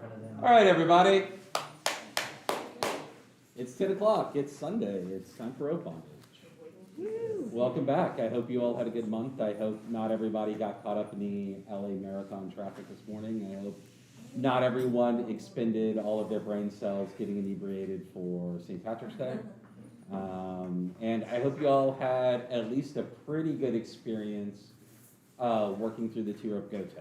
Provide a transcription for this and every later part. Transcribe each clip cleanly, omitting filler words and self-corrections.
All right, everybody. It's 10 o'clock. It's Sunday. It's time for rope bondage. Welcome back. I hope you all had a good month. I hope not everybody got caught up in the LA Marathon traffic this morning. I hope not everyone expended all of their brain cells getting inebriated for St. Patrick's Day. And I hope you all had at least a pretty good experience working through the tour of Gote.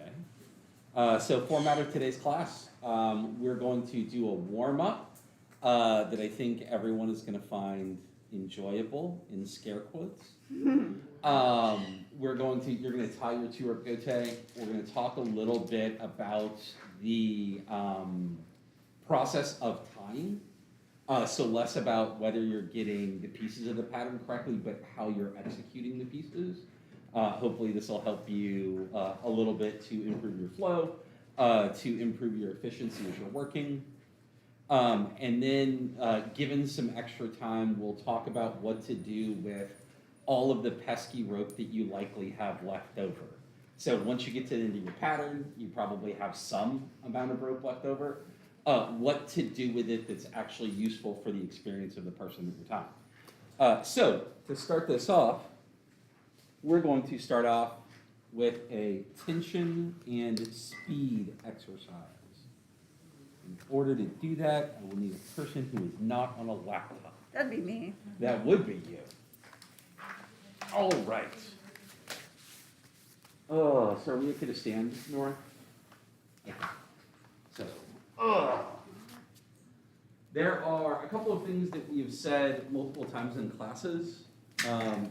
So format of today's class, we're going to do a warm-up that I think everyone is going to find enjoyable, in scare quotes. You're going to tie your tour of Gote. We're going to talk a little bit about the process of tying. So less about whether you're getting the pieces of the pattern correctly, but how you're executing the pieces. Hopefully this will help you a little bit to improve your flow, to improve your efficiency as you're working. And then given some extra time, we'll talk about what to do with all of the pesky rope that you likely have left over. So once you get to the end of your pattern, you probably have some amount of rope left over. What to do with it that's actually useful for the experience of the person that you're tying. So to start this off, we're going to start off with a tension and speed exercise. In order to do that, I will need a person who is not on a laptop. That'd be me. That would be you. All right. Oh, so are we okay to stand, Nora? Okay. So, there are a couple of things that we have said multiple times in classes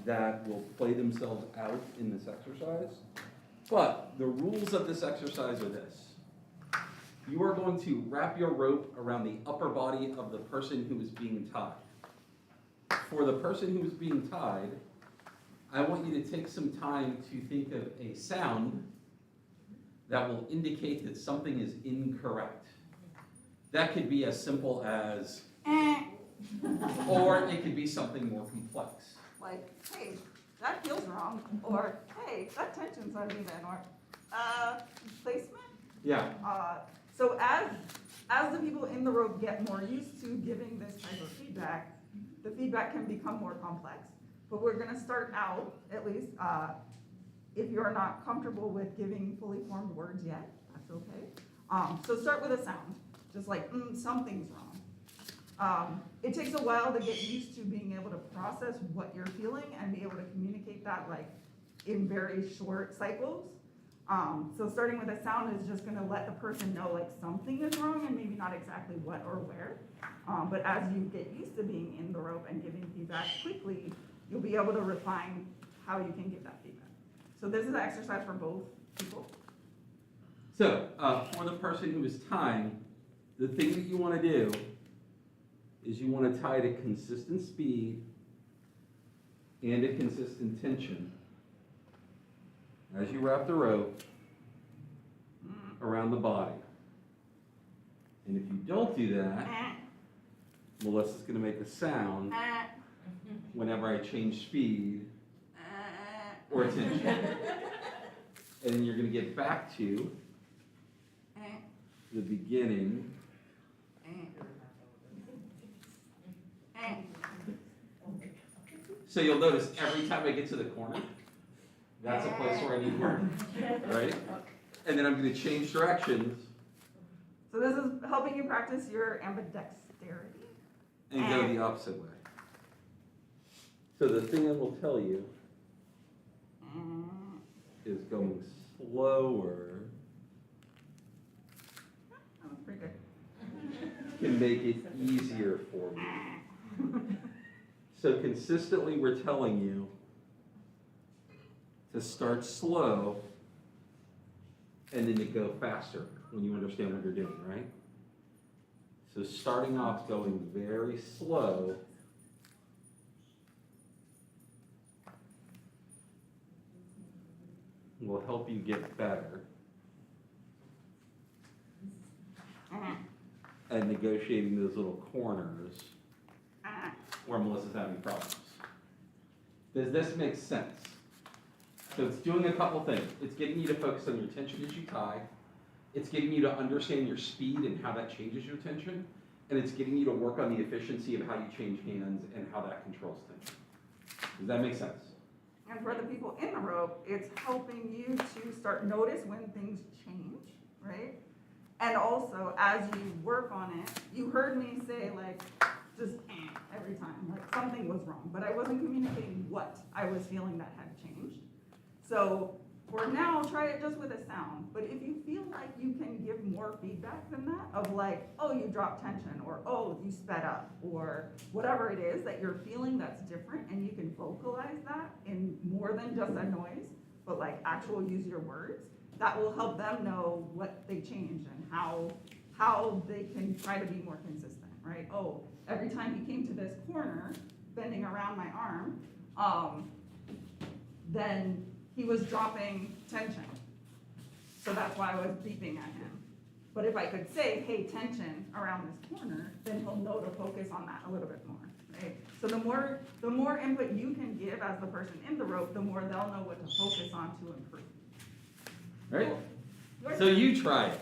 that will play themselves out in this exercise. But the rules of this exercise are this. You are going to wrap your rope around the upper body of the person who is being tied. For the person who is being tied, I want you to take some time to think of a sound that will indicate that something is incorrect. That could be as simple as, or it could be something more complex. Like, hey, that feels wrong, or hey, that tension's uneven, or placement. Yeah. So as the people in the rope get more used to giving this type of feedback, the feedback can become more complex. But we're going to start out, at least, if you're not comfortable with giving fully formed words yet, that's okay. So start with a sound, just like, something's wrong. It takes a while to get used to being able to process what you're feeling and be able to communicate that like in very short cycles. So starting with a sound is just going to let the person know like something is wrong and maybe not exactly what or where. But as you get used to being in the rope and giving feedback quickly, you'll be able to refine how you can give that feedback. So this is an exercise for both people. So for the person who is tying, the thing that you want to do is you want to tie at a consistent speed and a consistent tension as you wrap the rope around the body. And if you don't do that, Melissa's going to make a sound whenever I change speed or tension. And then you're going to get back to the beginning. So you'll notice every time I get to the corner, that's a place where I need work, right? And then I'm going to change directions. So this is helping you practice your ambidexterity. And go the opposite way. So the thing I will tell you is going slower That was pretty good. can make it easier for me. So consistently we're telling you to start slow and then to go faster when you understand what you're doing, right? So starting off going very slow will help you get better at negotiating those little corners where Melissa's having problems. Does this make sense? So it's doing a couple things. It's getting you to focus on your tension as you tie. it's getting you to understand your speed and how that changes your tension, and it's getting you to work on the efficiency of how you change hands and how that controls tension. Does that make sense? And for the people in the rope, it's helping you to start notice when things change, right? And also, as you work on it, you heard me say like, just every time, like something was wrong, but I wasn't communicating what I was feeling that had changed. So for now, try it just with a sound. But if you feel like you can give more feedback than that, of like, oh, you dropped tension, or oh, you sped up, or whatever it is that you're feeling that's different, and you can vocalize that in more than just a noise, but like actual use your words, that will help them know what they changed and how they can try to be more consistent, right? Oh, every time he came to this corner, bending around my arm, then he was dropping tension. So that's why I was beeping at him. But if I could say, hey, tension around this corner, then he'll know to focus on that a little bit more, right? So the more input you can give as the person in the rope, the more they'll know what to focus on to improve. Right? So you try it.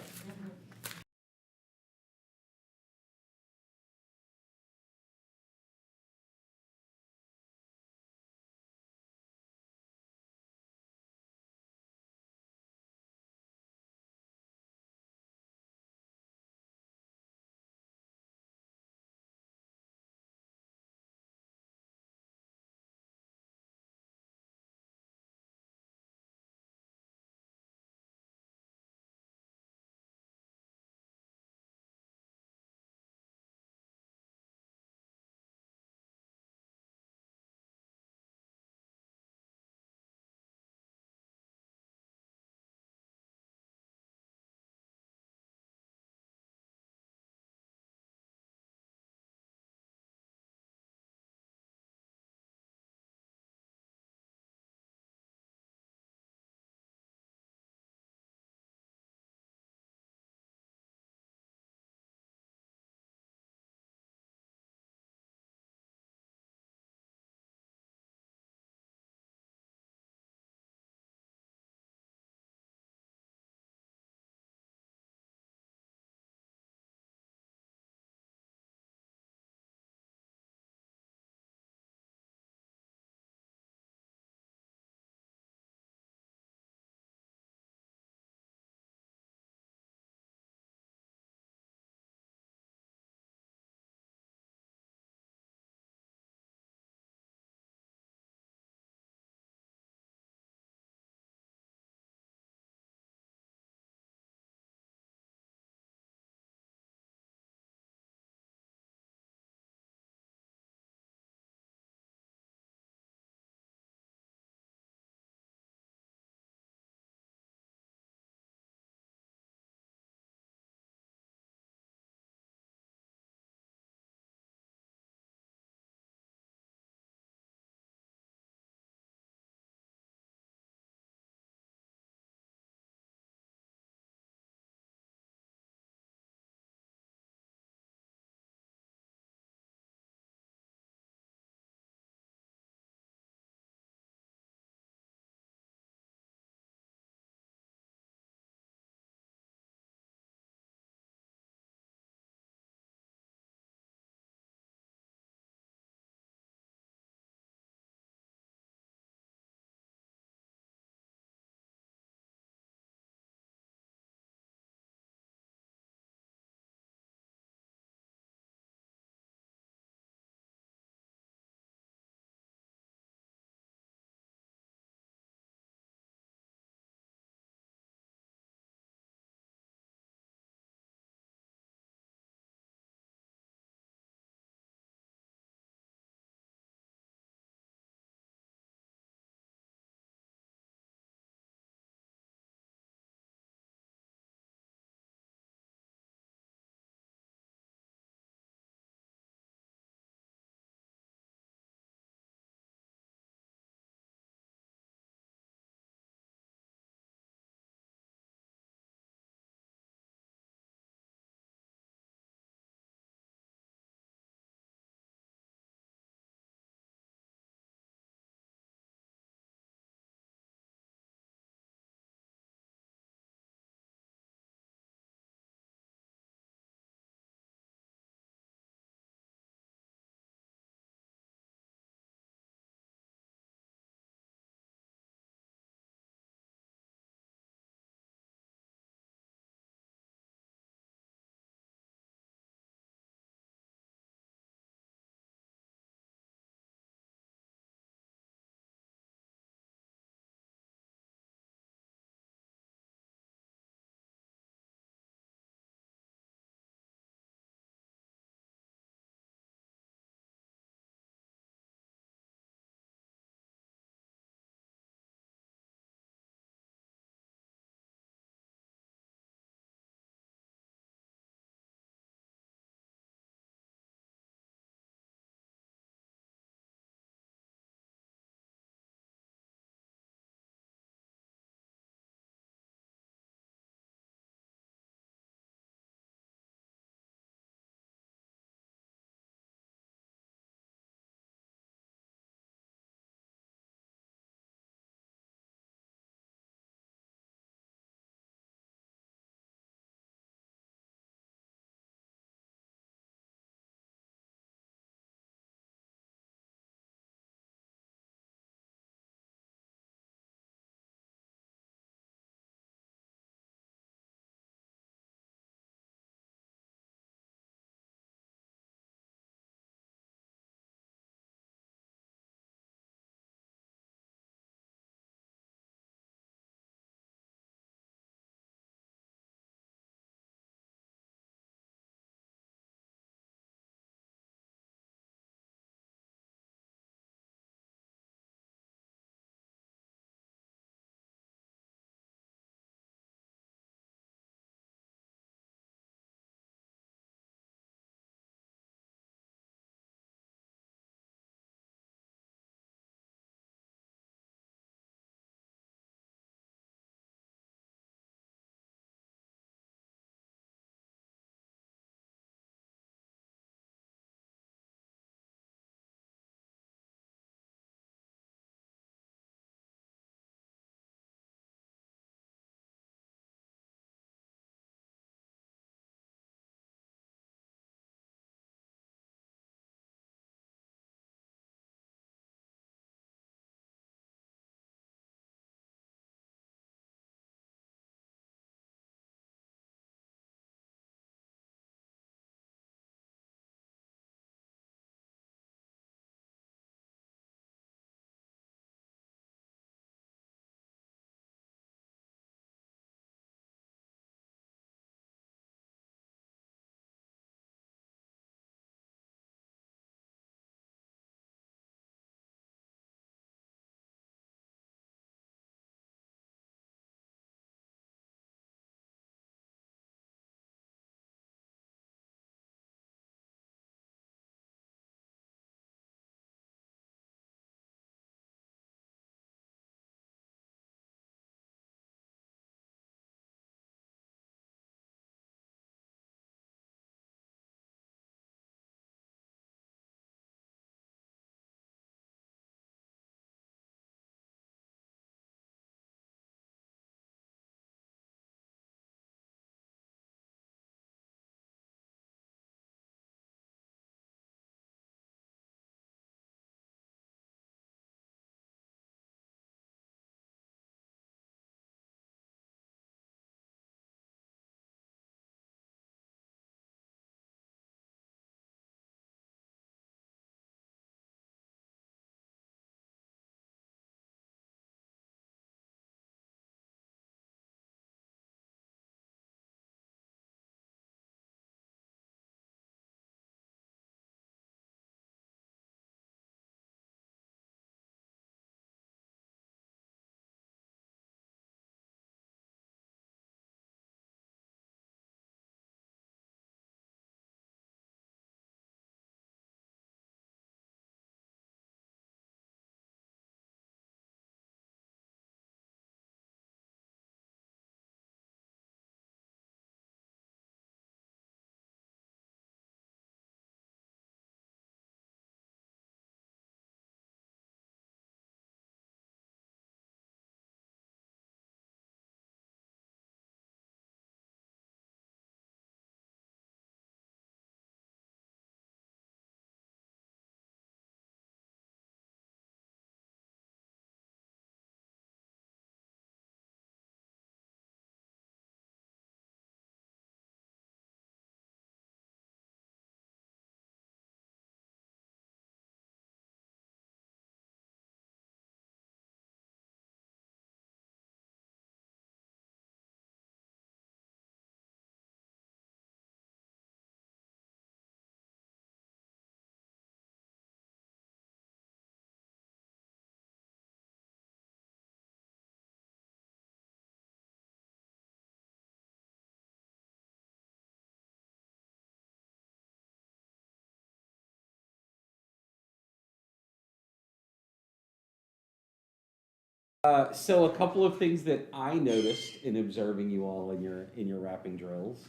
So a couple of things that I noticed in observing you all in your wrapping drills.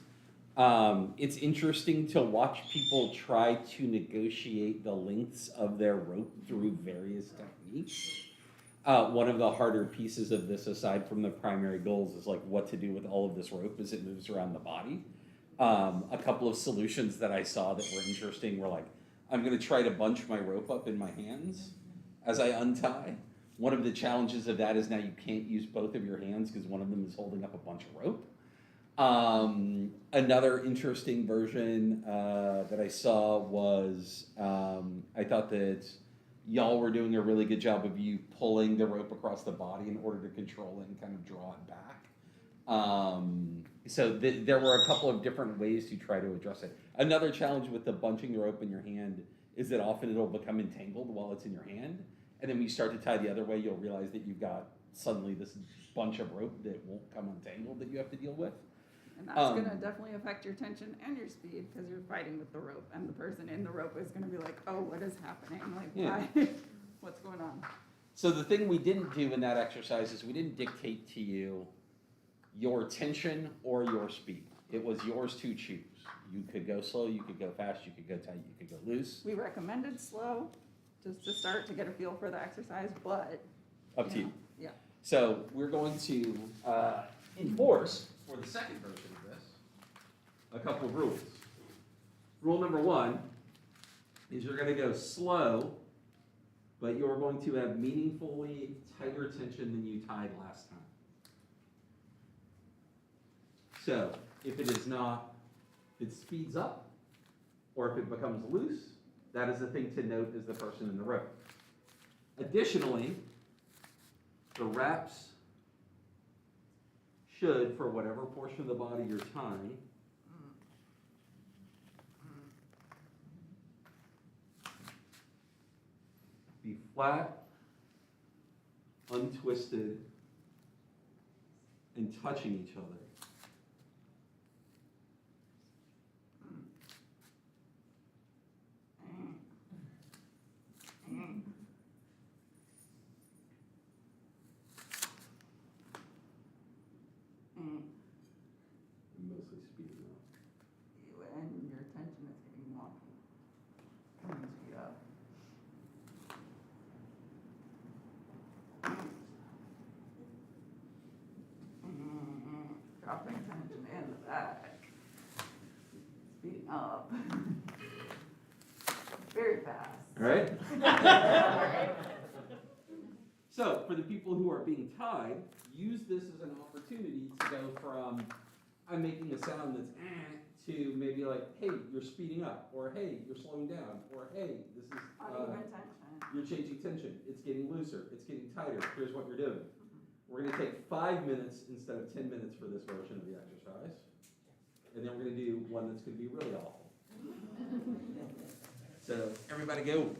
It's interesting to watch people try to negotiate the lengths of their rope through various techniques. One of the harder pieces of this, aside from the primary goals, is like what to do with all of this rope as it moves around the body. A couple of solutions that I saw that were interesting were like, I'm going to try to bunch my rope up in my hands as I untie. One of the challenges of that is now you can't use both of your hands because one of them is holding up a bunch of rope. Another interesting version that I saw was I thought that y'all were doing a really good job of you pulling the rope across the body in order to control it and kind of draw it back. There were a couple of different ways to try to address it. Another challenge with the bunching the rope in your hand is that often it'll become entangled while it's in your hand. And then when you start to tie the other way, you'll realize that you've got suddenly this bunch of rope that won't come untangled that you have to deal with. And that's gonna definitely affect your tension and your speed, because you're fighting with the rope, and the person in the rope is gonna be like, oh, what is happening? Like, Yeah. why? What's going on? So the thing we didn't do in that exercise is we didn't dictate to you your tension or your speed. It was yours to choose. You could go slow, you could go fast, you could go tight, you could go loose. We recommended slow, just to start to get a feel for the exercise, but. Up to you. Yeah. So we're going to enforce, for the second version of this, a couple of rules. Rule number one is you're going to go slow, but you're going to have meaningfully tighter tension than you tied last time. So if it is not, if it speeds up, or if it becomes loose, that is the thing to note as the person in the rope. Additionally, the wraps should, for whatever portion of the body you're tying, be flat, untwisted, and touching each other. Mostly speeding up. And your tension is getting wonky. Speed up. Dropping tension in the back. Speeding up. Very fast. All right? So, for the people who are being tied, use this as an opportunity to go from, I'm making a sound that's to maybe like, hey, you're speeding up, or hey, you're slowing down, or hey, this is, Uneven tension. you're changing tension, it's getting looser, it's getting tighter, here's what you're doing. We're gonna take 5 minutes instead of 10 minutes for this version of the exercise, and then we're gonna do one that's gonna be really awful. So, everybody go.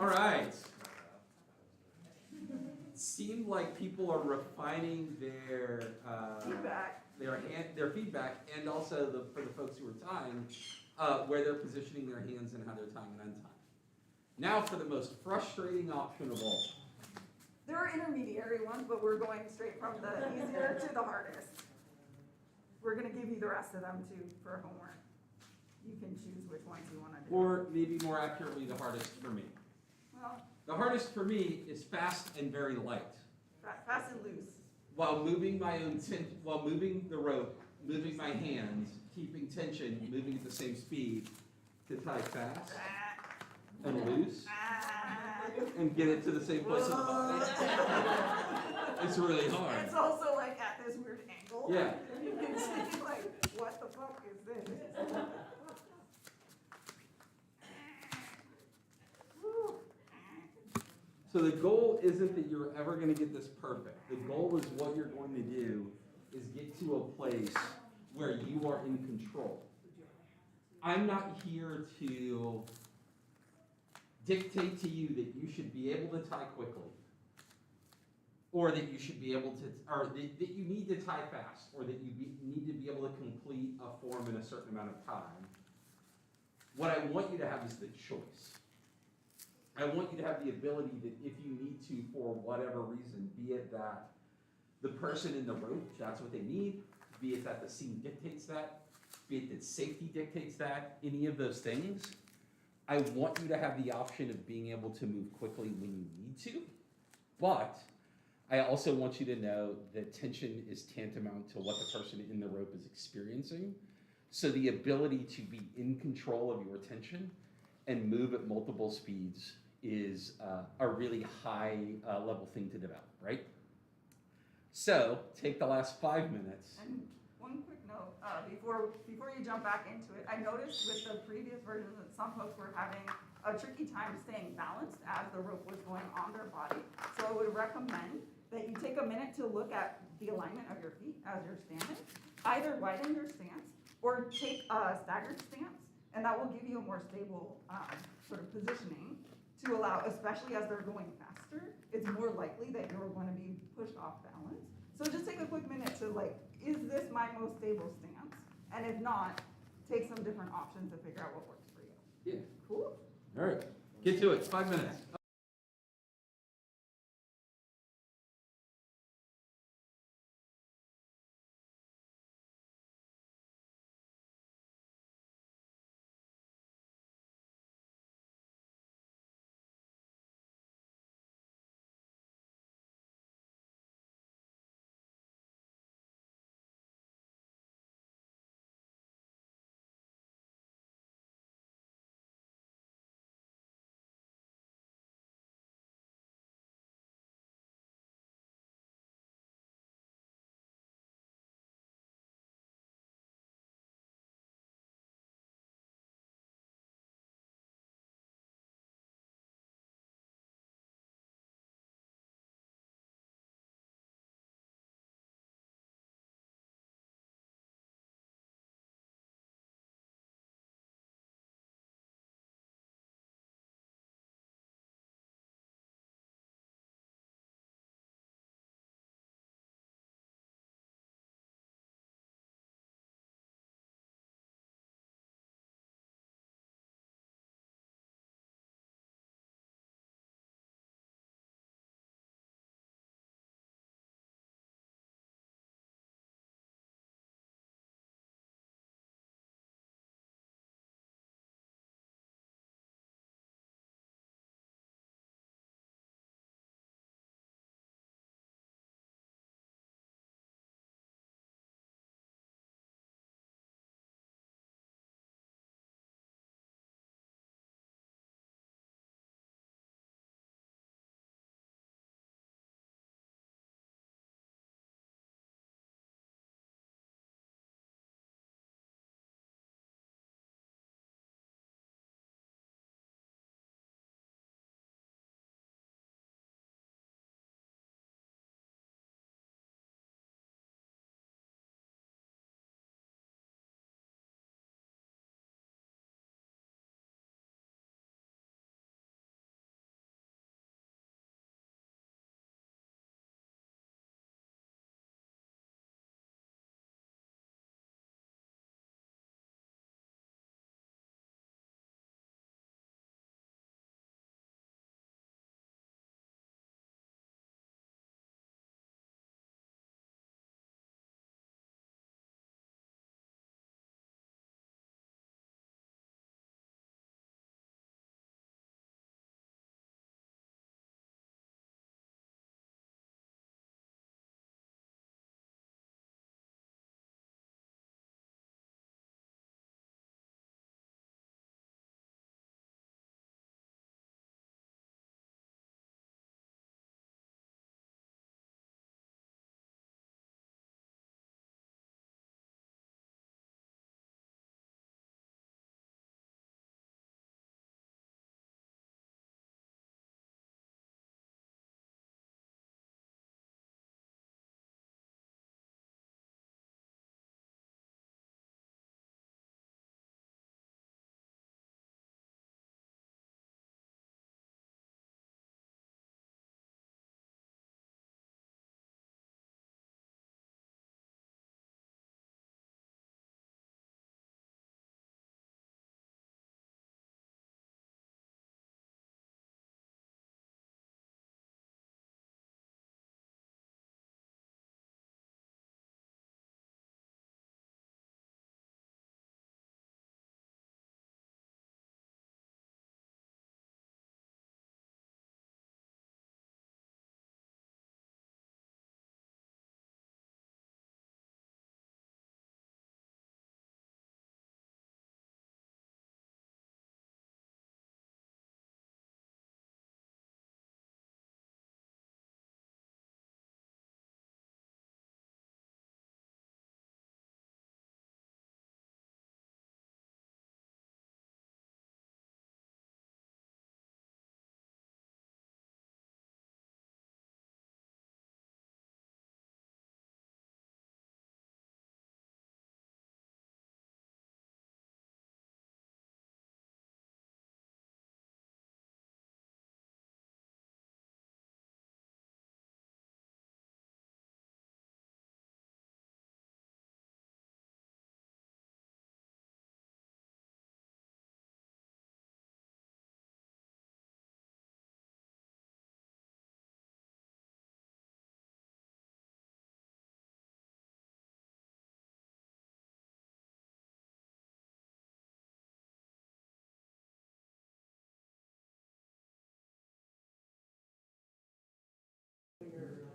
All right. Seemed like people are refining their Feedback. their feedback, and also for the folks who are tying, where they're positioning their hands and how they're tying and untying. Now for the most frustrating option of all. There are intermediary ones, but we're going straight from the easier to the hardest. We're gonna give you the rest of them too for homework. You can choose which ones you wanna do. Or maybe more accurately, the hardest for me. Well, The hardest for me is fast and very light. fast and loose. While moving while moving the rope, moving my hands, keeping tension, moving at the same speed to tie fast and loose and get it to the same place in the body. It's really hard. It's also like at this weird angle. Yeah. You can see like, what the fuck is this? Woo. So the goal isn't that you're ever going to get this perfect. The goal is what you're going to do is get to a place where you are in control. I'm not here to dictate to you that you should be able to tie quickly, or that you should be able to, or that you need to tie fast, or that you need to be able to complete a form in a certain amount of time. What I want you to have is the choice. I want you to have the ability that if you need to, for whatever reason, be it that the person in the rope, that's what they need, be it that the scene dictates that, be it that safety dictates that, any of those things, I want you to have the option of being able to move quickly when you need to, but I also want you to know that tension is tantamount to what the person in the rope is experiencing. So the ability to be in control of your tension and move at multiple speeds is a really high level thing to develop, right? So take the last 5 minutes. And one quick note, before you jump back into it, I noticed with the previous versions that some folks were having a tricky time staying balanced as the rope was going on their body. So I would recommend that you take a minute to look at the alignment of your feet as you're standing. Either widen your stance or take a staggered stance, and that will give you a more stable sort of positioning to allow, especially as they're going faster, it's more likely that you're going to be pushed off balance. So just take a quick minute to like, is this my most stable stance? And if not, take some different options to figure out what works for you. Yeah. Cool? All right. Get to it. 5 minutes.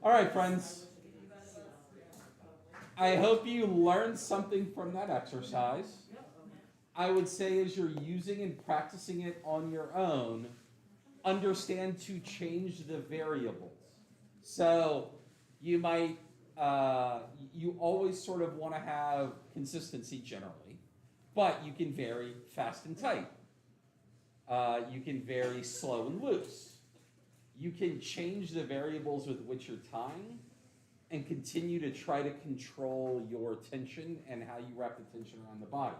All right, friends. I hope you learned something from that exercise. I would say as you're using and practicing it on your own, understand to change the variables. So you might, you always sort of want to have consistency generally, but you can vary fast and tight. You can vary slow and loose. You can change the variables with which you're tying and continue to try to control your tension and how you wrap the tension around the body.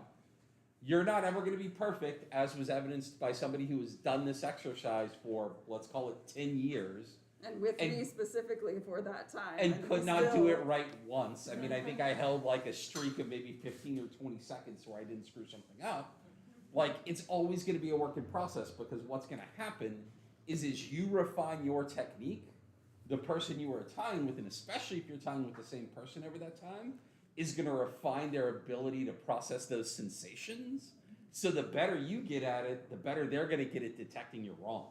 You're not ever going to be perfect, as was evidenced by somebody who has done this exercise for, let's call it 10 years. And with me specifically for that time. And could not do it right once. I mean, I think I held like a streak of maybe 15 or 20 seconds where I didn't screw something up. Like, it's always going to be a work in process, because what's going to happen is as you refine your technique, the person you are tying with, and especially if you're tying with the same person over that time, is going to refine their ability to process those sensations. So the better you get at it, the better they're going to get at detecting you're wrong.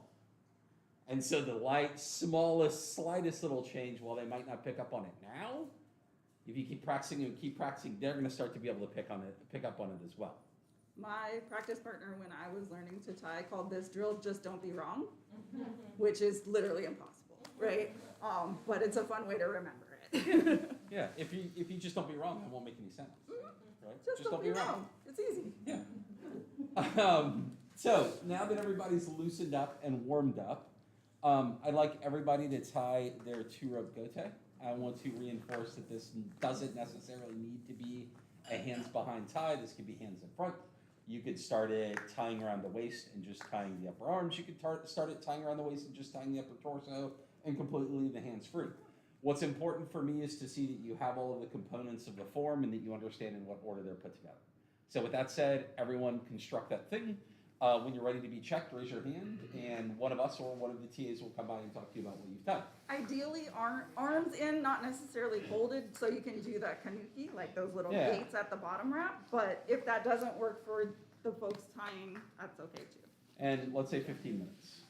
And so the smallest, slightest little change, while they might not pick up on it now, if you keep practicing and keep practicing, they're going to start to be able to pick up on it as well. My practice partner, when I was learning to tie, called this drill "Just Don't Be Wrong," which is literally impossible, right? But it's a fun way to remember it. Yeah, if you just don't be wrong, that won't make any sense, right? Just don't be wrong. It's easy. Yeah. So now that everybody's loosened up and warmed up, I'd like everybody to tie their 2-rope gote. I want to reinforce that this doesn't necessarily need to be a hands behind tie. This could be hands in front. You could start it tying around the waist and just tying the upper arms. You could start it tying around the waist and just tying the upper torso and completely leave the hands free. What's important for me is to see that you have all of the components of the form and that you understand in what order they're put together. So with that said, everyone construct that thing. When you're ready to be checked, raise your hand, and one of us or one of the TAs will come by and talk to you about what you've done. Ideally, arms in, not necessarily folded, so you can do that kanuki, like those little gates at the bottom wrap. But if that doesn't work for the folks tying, that's okay too. And let's say 15 minutes.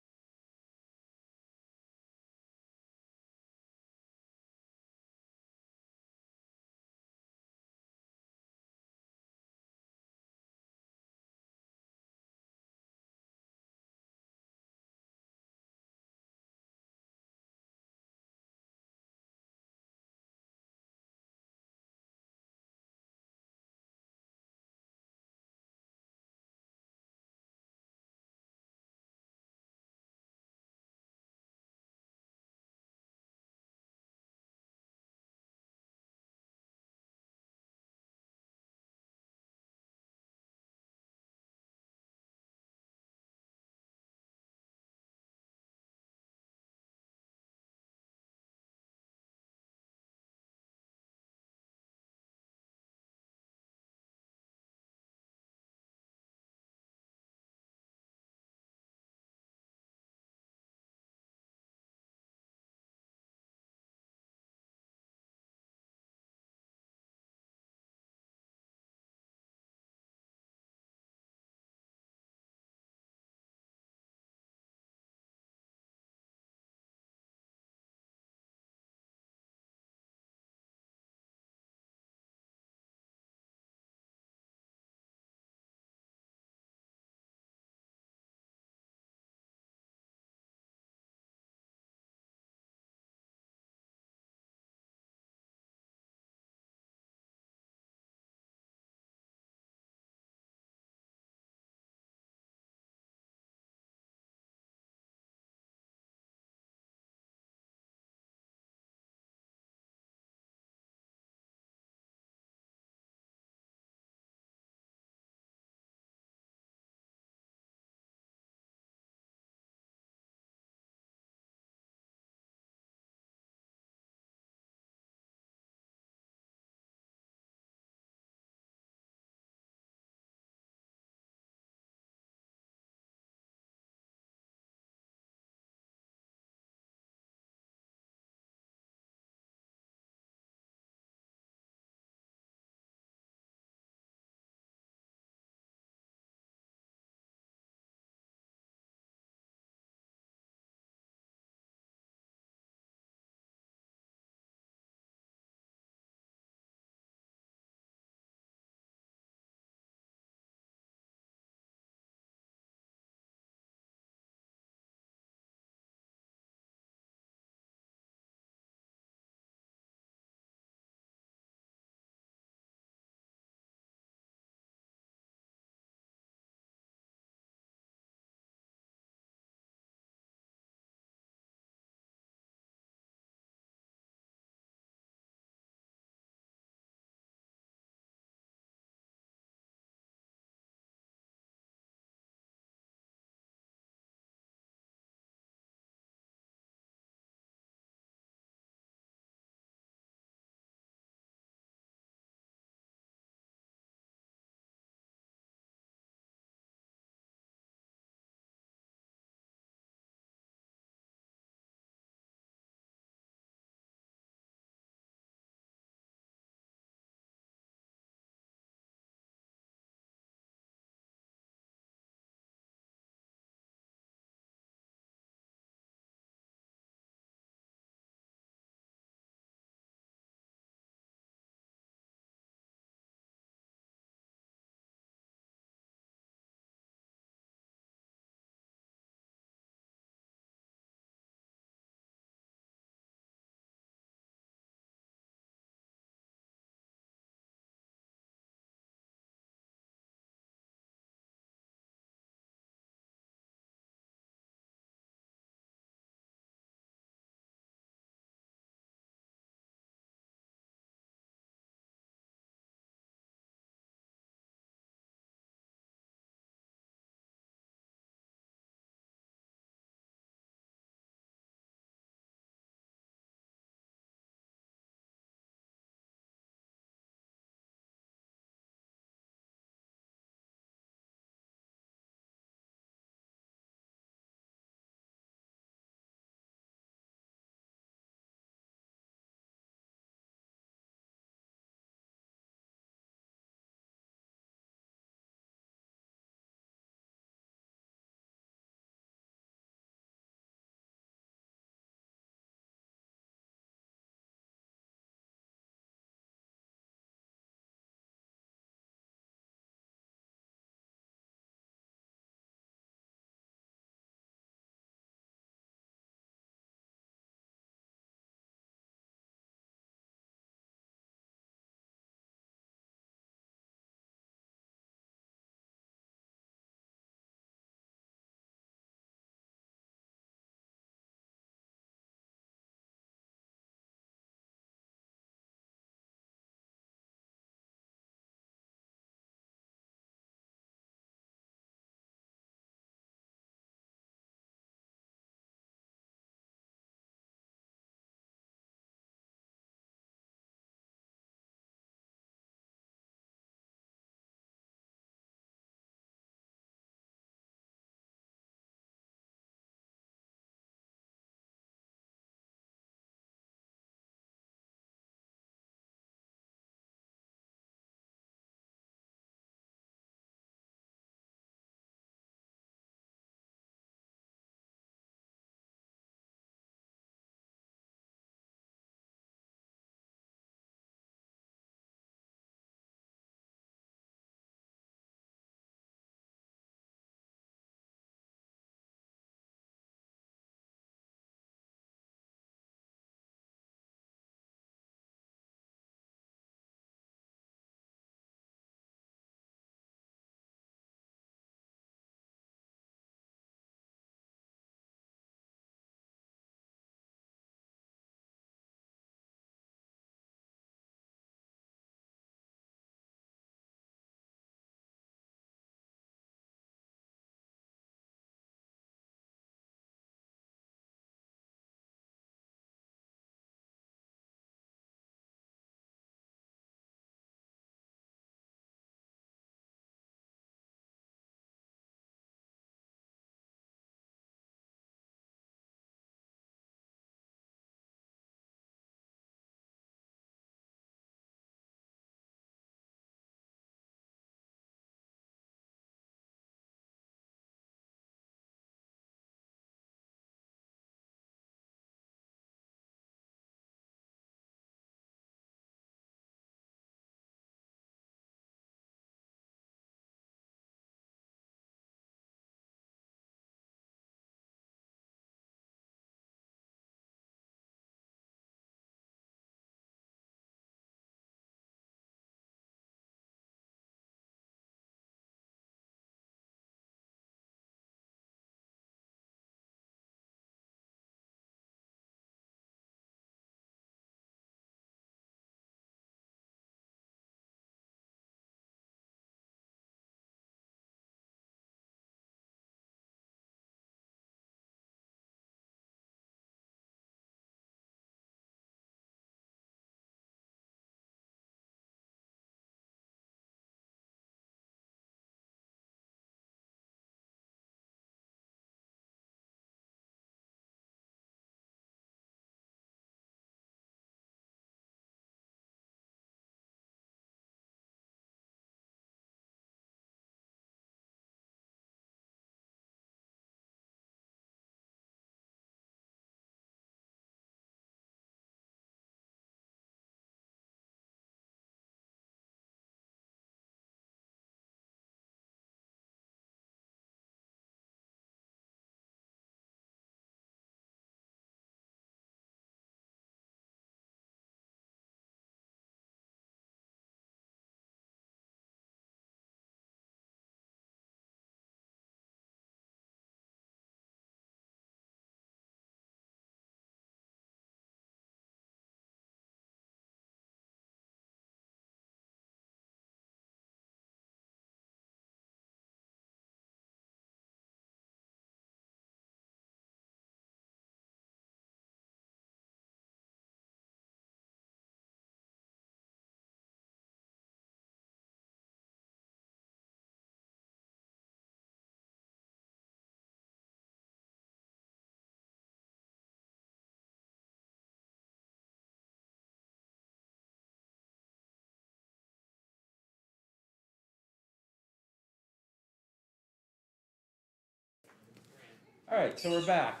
All right, so we're back.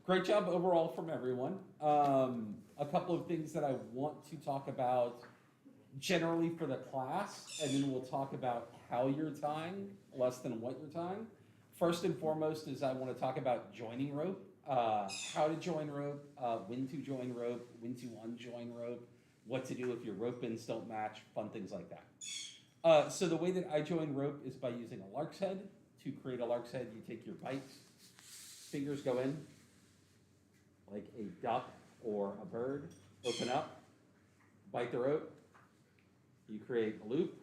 Great job overall from everyone. A couple of things that I want to talk about generally for the class, and then we'll talk about how you're tying, less than what you're tying. First and foremost is I want to talk about joining rope, how to join rope, when to join rope, when to unjoin rope, what to do if your rope ends don't match, fun things like that. So the way that I join rope is by using a lark's head. To create a lark's head, you take your bites, fingers go in, like a duck or a bird, open up, bite the rope, you create a loop.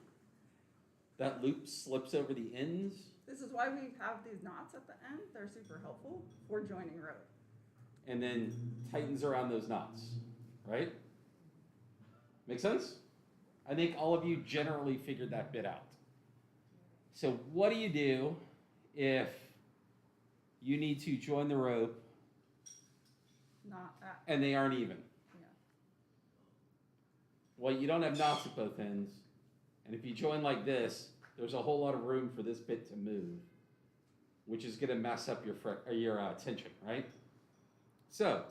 That loop slips over the ends, This is why we have these knots at the end. They're super helpful for joining rope. and then tightens around those knots, right? Make sense? I think all of you generally figured that bit out. So what do you do if you need to join the rope Not at, and they aren't even? yeah. Well, you don't have knots at both ends, and if you join like this, there's a whole lot of room for this bit to move, which is going to mess up your tension, right? So,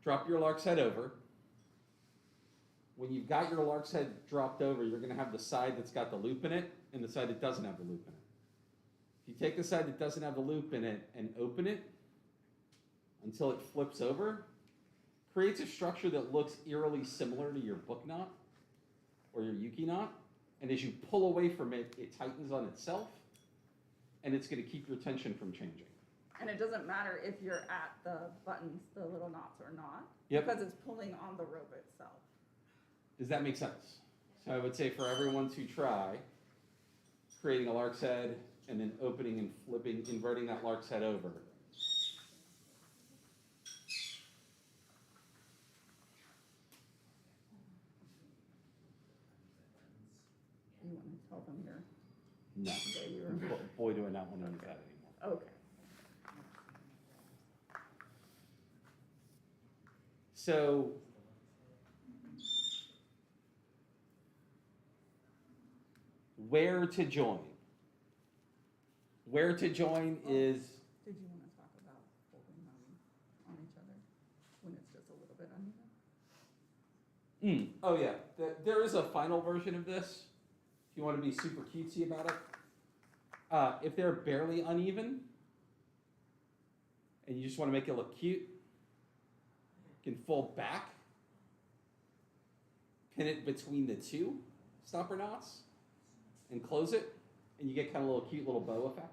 drop your lark's head over. When you've got your lark's head dropped over, you're going to have the side that's got the loop in it and the side that doesn't have the loop in it. If you take the side that doesn't have the loop in it and open it until it flips over, creates a structure that looks eerily similar to your book knot or your Yuki knot. And as you pull away from it, it tightens on itself, and it's going to keep your tension from changing. And it doesn't matter if you're at the buttons, the little knots or not, Yep. because it's pulling on the rope itself. Does that make sense? So I would say for everyone to try creating a lark's head and then opening and flipping, inverting that lark's head over. You want to tell them your, No. that you were, Boy, do I not want to use that anymore. okay. So where to join? Where to join is, Did you want to talk about holding them on each other when it's just a little bit uneven? oh yeah, there is a final version of this, if you want to be super cutesy about it. If they're barely uneven, and you just want to make it look cute, you can fold back, pin it between the two stopper knots, and close it, and you get kind of a little cute little bow effect.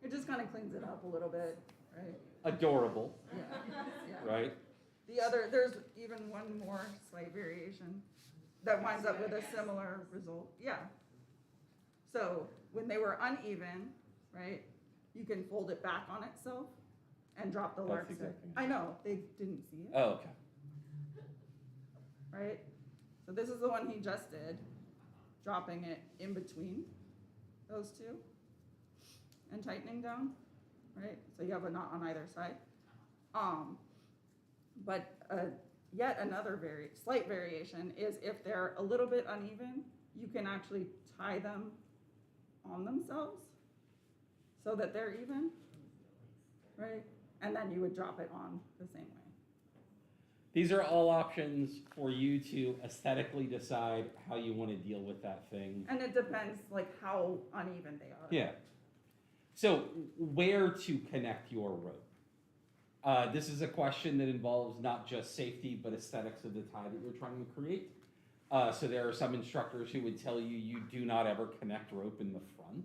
It just kind of cleans it up a little bit, right? Adorable, Yeah, yeah. right? There's even one more slight variation that winds up with a similar result. Yeah. So when they were uneven, right, you can fold it back on itself and drop the That's lark's head. exactly. I know, they didn't see it, Oh, okay. right? So this is the one he just did, dropping it in between those two and tightening down, right? So you have a knot on either side. But yet another slight variation is if they're a little bit uneven, you can actually tie them on themselves so that they're even, right? And then you would drop it on the same way. These are all options for you to aesthetically decide how you want to deal with that thing. And it depends like how uneven they are. Yeah. So where to connect your rope? This is a question that involves not just safety, but aesthetics of the tie that you're trying to create. So there are some instructors who would tell you you do not ever connect rope in the front.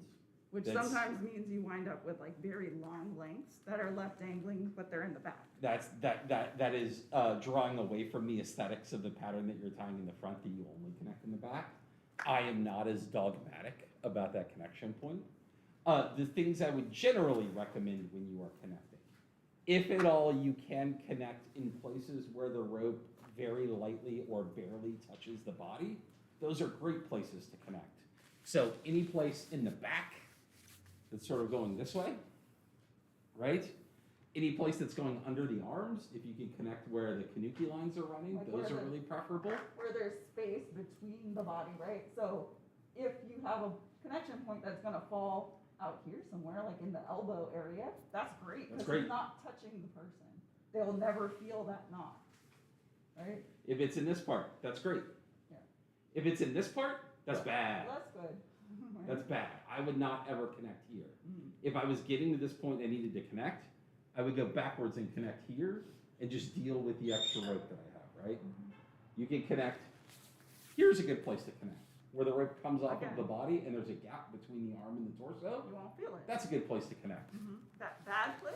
Which sometimes means you wind up with like very long lengths that are left dangling, but they're in the back. That is drawing away from the aesthetics of the pattern that you're tying in the front that you only connect in the back. I am not as dogmatic about that connection point. The things I would generally recommend when you are connecting, if at all you can connect in places where the rope very lightly or barely touches the body, those are great places to connect. So any place in the back that's sort of going this way, right? Any place that's going under the arms, if you can connect where the kanuki lines are running, Like those are where the- really preferable. Where there's space between the body, right? So if you have a connection point that's gonna fall out here somewhere, like in the elbow area, that's great, That's because great. you're not touching the person. They'll never feel that knot, right? If it's in this part, that's great. Yeah. If it's in this part, that's bad. That's good. That's bad. I would not ever connect here. Mhm. If I was getting to this point and I needed to connect, I would go backwards and connect here and just deal with the extra rope that I have, right? You can connect, here's a good place to connect, where the rope comes off of Okay. the body and there's a gap between the arm and the torso. You won't feel it. That's a good place to connect. That bad place,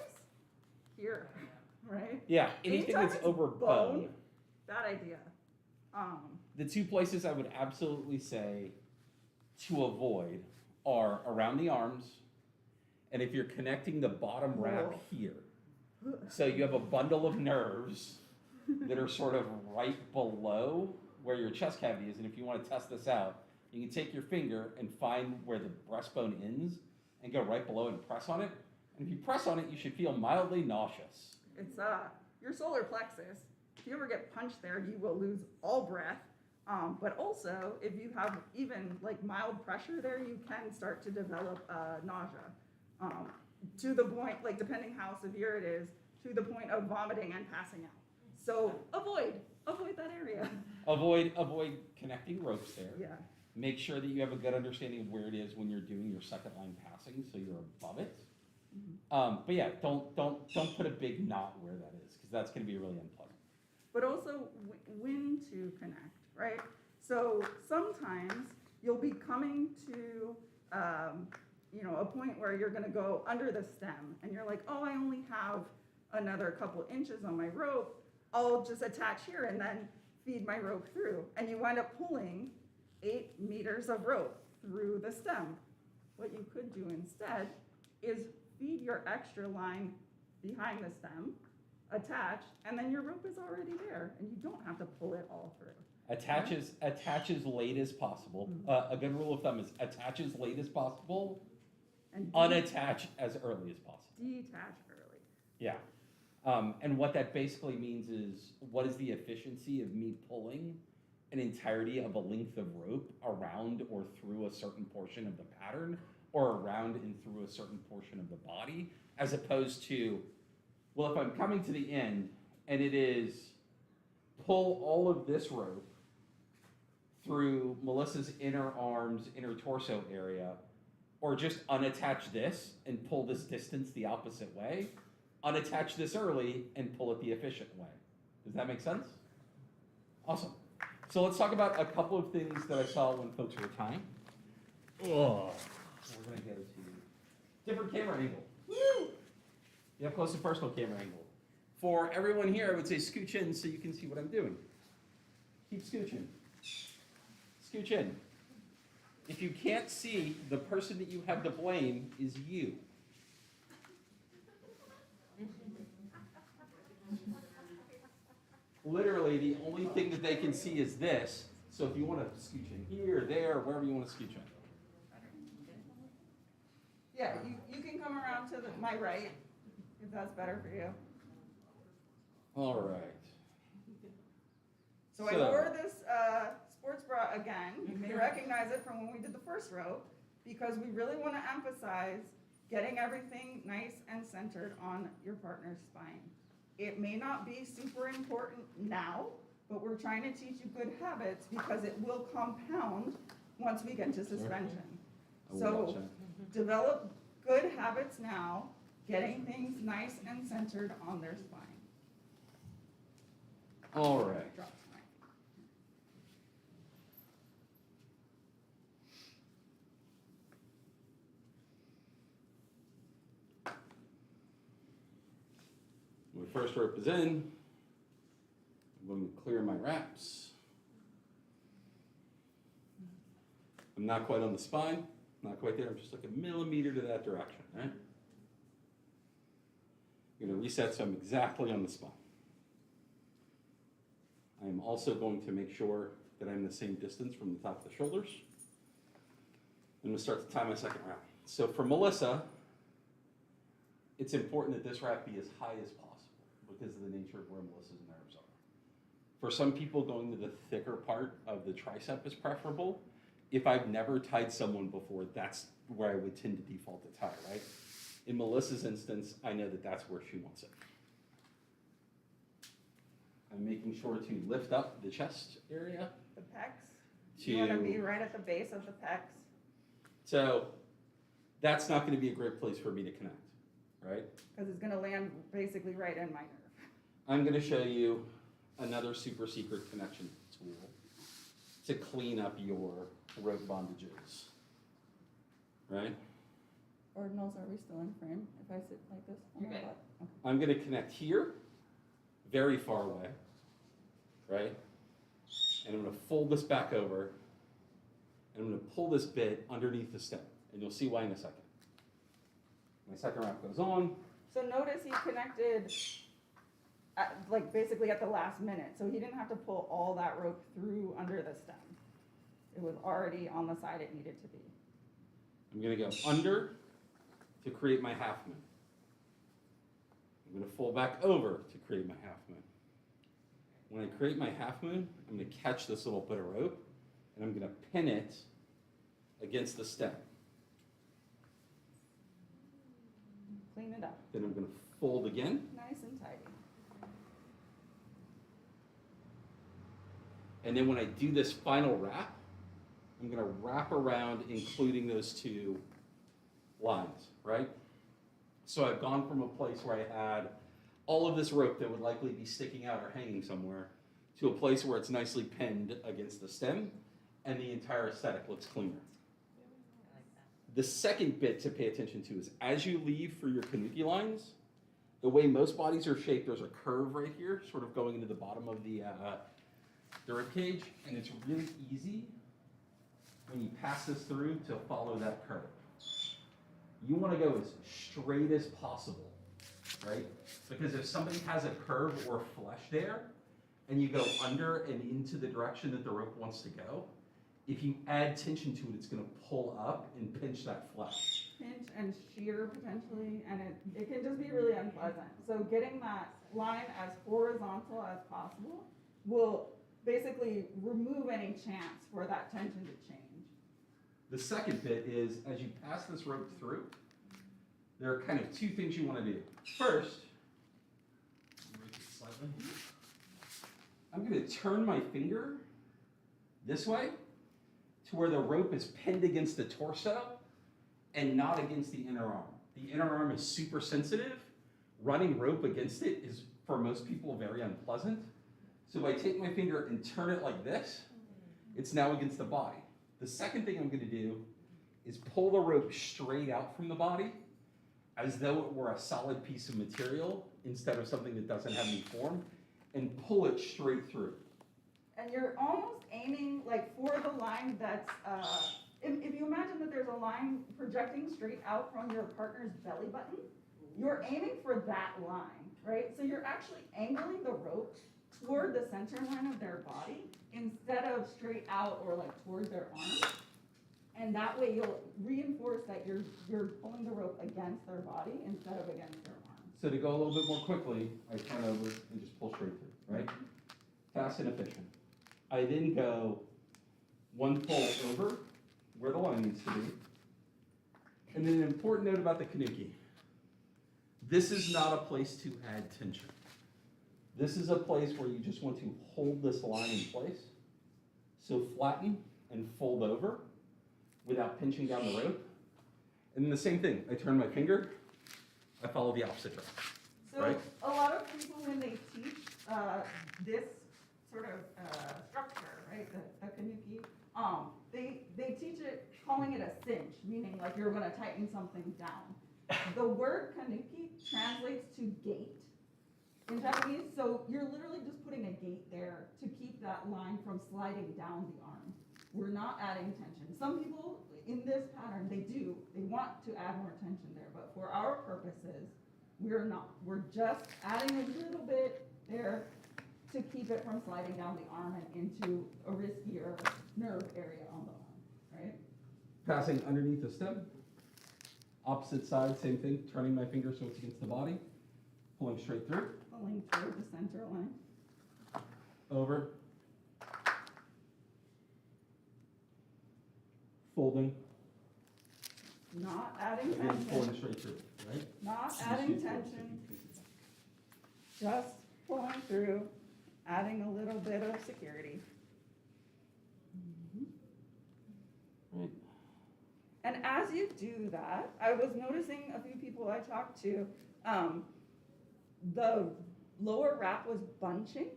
here, right? Yeah, anything Anytime that's it's over bone. Bad idea. The two places I would absolutely say to avoid are around the arms, and if you're connecting the bottom wrap Whoa. here. So you have a bundle of nerves that are sort of right below where your chest cavity is, and if you want to test this out, you can take your finger and find where the breastbone ends and go right below and press on it. And if you press on it, you should feel mildly nauseous. It's your solar plexus. If you ever get punched there, you will lose all breath. But also, if you have even like mild pressure there, you can start to develop nausea. To the point, like depending how severe it is, to the point of vomiting and passing out. So avoid that area. Avoid connecting ropes there. Yeah. Make sure that you have a good understanding of where it is when you're doing your second line passing, so you're above it. But yeah, don't put a big knot where that is, because that's going to be really unpleasant. But also when to connect, right? So sometimes you'll be coming to, a point where you're gonna go under the stem, and you're like, oh, I only have another couple inches on my rope. I'll just attach here and then feed my rope through. And you wind up pulling 8 meters of rope through the stem. What you could do instead is feed your extra line behind the stem, attach, and then your rope is already there, and you don't have to pull it all through. Attach as late as possible. A good rule of thumb is attach as late as possible, And unattach as early as possible. detach early. Yeah. And what that basically means is, what is the efficiency of me pulling an entirety of a length of rope around or through a certain portion of the pattern, or around and through a certain portion of the body, as opposed to, well, if I'm coming to the end and it is pull all of this rope through Melissa's inner arms, inner torso area, or just unattach this and pull this distance the opposite way, unattach this early and pull it the efficient way. Does that make sense? Awesome. So let's talk about a couple of things that I saw when folks were tying. We're gonna go to different camera angle. Woo! You have close and personal camera angle. For everyone here, I would say scooch in so you can see what I'm doing. Keep scooching. Scooch in. If you can't see, the person that you have to blame is you. Literally, the only thing that they can see is this. So if you want to scooch in here, there, wherever you want to scooch in. Yeah, you can come around to my right, if that's better for you. All right. So I wore this sports bra again. You may recognize it from when we did the first row, because we really want to emphasize getting everything nice and centered on your partner's spine. It may not be super important now, but we're trying to teach you good habits because it will compound once we get to suspension. So develop good habits now, getting things nice and centered on their spine. All right. Drop spine. My first rope is in. I'm going to clear my wraps. I'm not quite on the spine, not quite there. I'm just like a millimeter to that direction, right? I'm going to reset so I'm exactly on the spine. I am also going to make sure that I'm the same distance from the top of the shoulders. I'm going to start to tie my second wrap. So for Melissa, it's important that this wrap be as high as possible because of the nature of where Melissa's nerves are. For some people, going to the thicker part of the tricep is preferable. if I've never tied someone before, that's where I would tend to default to tie, right? In Melissa's instance, I know that that's where she wants it. I'm making sure to lift up the chest area. The pecs. You want to be right at the base of the pecs. So that's not going to be a great place for me to connect, right? Because it's going to land basically right in my nerve. I'm going to show you another super secret connection tool to clean up your rope bondages, right? Ordinals, are we still in frame? If I sit like this? You're good. Okay. I'm going to connect here, very far away, right? And I'm going to fold this back over, and I'm going to pull this bit underneath the stem, and you'll see why in a second. My second wrap goes on. So notice he connected Like basically at the last minute, so he didn't have to pull all that rope through under the stem. It was already on the side it needed to be. I'm going to go under to create my half moon. I'm going to fold back over to create my half moon. When I create my half moon, I'm going to catch this little bit of rope, and I'm going to pin it against the stem. Clean it up. Then I'm going to fold again. Nice and tidy. And then when I do this final wrap, I'm going to wrap around, including those two lines, right? So I've gone from a place where I had all of this rope that would likely be sticking out or hanging somewhere to a place where it's nicely pinned against the stem, and the entire aesthetic looks cleaner. The second bit to pay attention to is as you leave for your kanuki lines, the way most bodies are shaped, there's a curve right here, sort of going into the bottom of the rib cage, and it's really easy when you pass this through to follow that curve. You want to go as straight as possible, right? Because if somebody has a curve or flesh there, and you go under and into the direction that the rope wants to go, if you add tension to it, it's going to pull up and pinch that flesh. Pinch and shear potentially, and it can just be really unpleasant. So getting that line as horizontal as possible will basically remove any chance for that tension to change. The second bit is, as you pass this rope through, there are kind of two things you want to do. First, slightly, I'm going to turn my finger this way to where the rope is pinned against the torso and not against the inner arm. The inner arm is super sensitive. Running rope against it is, for most people, very unpleasant. So if I take my finger and turn it like this, it's now against the body. The second thing I'm going to do is pull the rope straight out from the body as though it were a solid piece of material instead of something that doesn't have any form, and pull it straight through. And you're almost aiming like for the line that's, if you imagine that there's a line projecting straight out from your partner's belly button, you're aiming for that line, right? So you're actually angling the rope toward the center line of their body instead of straight out or like toward their arm. And that way you'll reinforce that you're pulling the rope against their body instead of against their arm. So to go a little bit more quickly, I turn over and just pull straight through, right? Fast and efficient. I then go one pull over where the line needs to be. And then an important note about the kanuki. This is not a place to add tension. This is a place where you just want to hold this line in place. So flatten and fold over without pinching down the rope. And then the same thing, I turn my finger, I follow the opposite direction. So right? A lot of people, when they teach this sort of structure, right, the kanuki, they teach it calling it a cinch, meaning like you're gonna tighten something down. The word kanuki translates to gate in Japanese, so you're literally just putting a gate there to keep that line from sliding down the arm. We're not adding tension. Some people in this pattern, they want to add more tension there, but for our purposes, we're not. We're just adding a little bit there to keep it from sliding down the arm and into a riskier nerve area on the arm, right? Passing underneath the stem. Opposite side, same thing, turning my finger so it's against the body, pulling straight through. Pulling toward the center line. Over. folding, Not adding and then pulling tension, straight through, right? not adding tension, just pulling through, adding a little bit of security. Right. And as you do that, I was noticing a few people I talked to, the lower wrap was bunching.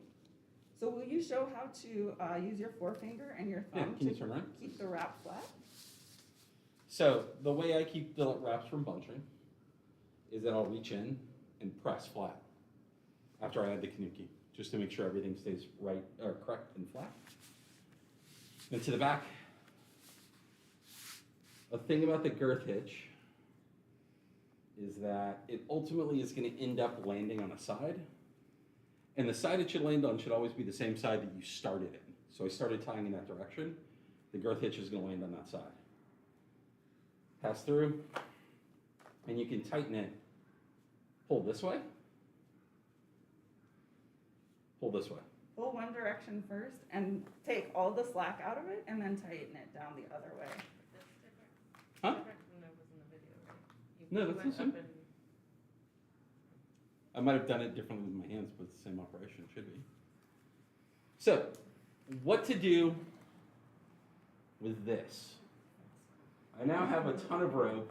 So will you show how to use your forefinger and your Yeah, thumb can you to turn around? keep the wrap flat? So the way I keep the wraps from bunching is that I'll reach in and press flat after I add the kanuki, just to make sure everything stays right, or correct and flat. Then to the back. A thing about the girth hitch is that it ultimately is going to end up landing on a side. And the side it should land on should always be the same side that you started in. So I started tying in that direction. The girth hitch is going to land on that side. Pass through, and you can tighten it. Pull this way. Pull this way. Pull one direction first and take all the slack out of it and then tighten it down the other way. That's different. Huh? Different from that was in the video, right? No, You that's the went same. up and- I might have done it differently with my hands, but it's the same operation, it should be. So, what to do with this? I now have a ton of rope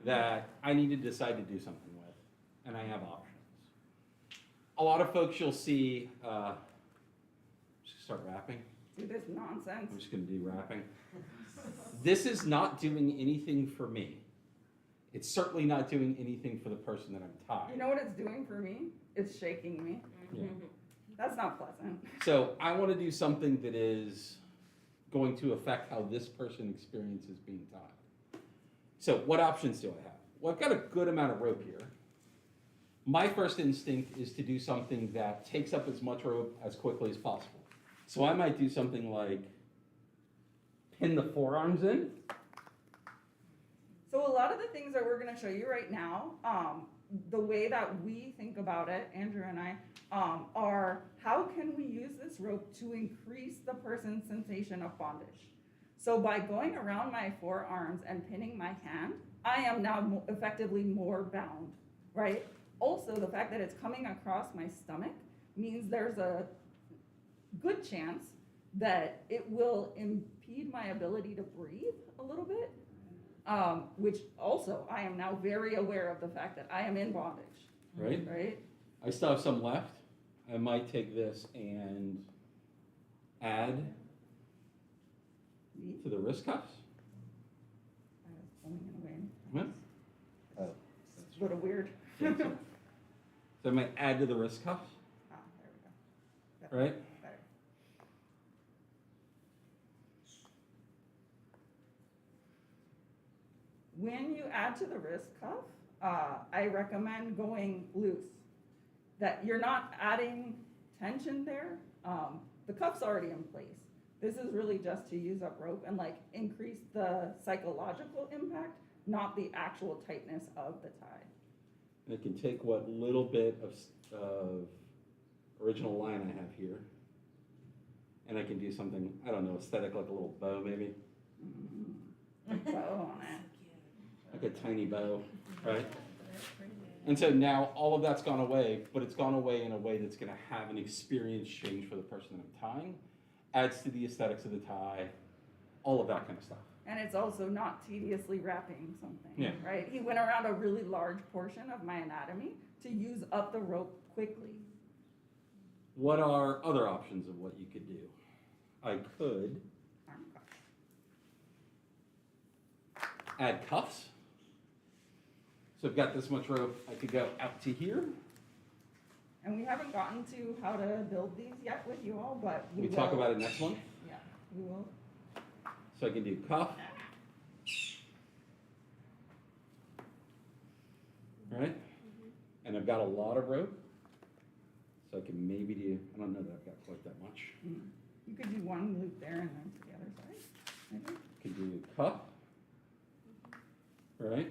that I need to decide to do something with, and I have options. A lot of folks you'll see, just start wrapping. Do this nonsense. I'm just gonna do wrapping. This is not doing anything for me. It's certainly not doing anything for the person that I'm You tying. know what it's doing for me? It's shaking me. Yeah. That's not pleasant. So I want to do something that is going to affect how this person experiences being tied. So what options do I have? Well, I've got a good amount of rope here. My first instinct is to do something that takes up as much rope as quickly as possible. So I might do something like pin the forearms in. So a lot of the things that we're gonna show you right now, the way that we think about it, Andrew and I, are how can we use this rope to increase the person's sensation of bondage? So by going around my forearms and pinning my hand, I am now effectively more bound, right? Also, the fact that it's coming across my stomach means there's a good chance that it will impede my ability to breathe a little bit. Which also, I am now very aware of the fact that I am in bondage, Right? right? I still have some left. I might take this and add Me? to the wrist cuffs. I was pulling it away. What? Oh. What a weird. So I might add to the wrist cuffs, Ah, there we go. right? Better. When you add to the wrist cuff, I recommend going loose. That you're not adding tension there. The cuff's already in place. This is really just to use up rope and like increase the psychological impact, not the actual tightness of the tie. And I can take what little bit of original line I have here, and I can do something, I don't know, aesthetic, like a little bow maybe, Bow on it. like a tiny bow, right? That's pretty good. And so now all of that's gone away, but it's gone away in a way that's gonna have an experience change for the person that I'm tying, adds to the aesthetics of the tie, all of that kind of stuff. And it's also not tediously wrapping something, Yeah. right? He went around a really large portion of my anatomy to use up the rope quickly. What are other options of what you could do? I could Arm cuff. add cuffs. So I've got this much rope, I could go out to here. And we haven't gotten to how to build these yet with you all, but We talk about it next month. Yeah, we will. So I can do cuff. Right? And I've got a lot of rope. So I can maybe do, I don't know that I've got quite that much. You could do one loop there and then to the other side, maybe. Could do cuff. Right?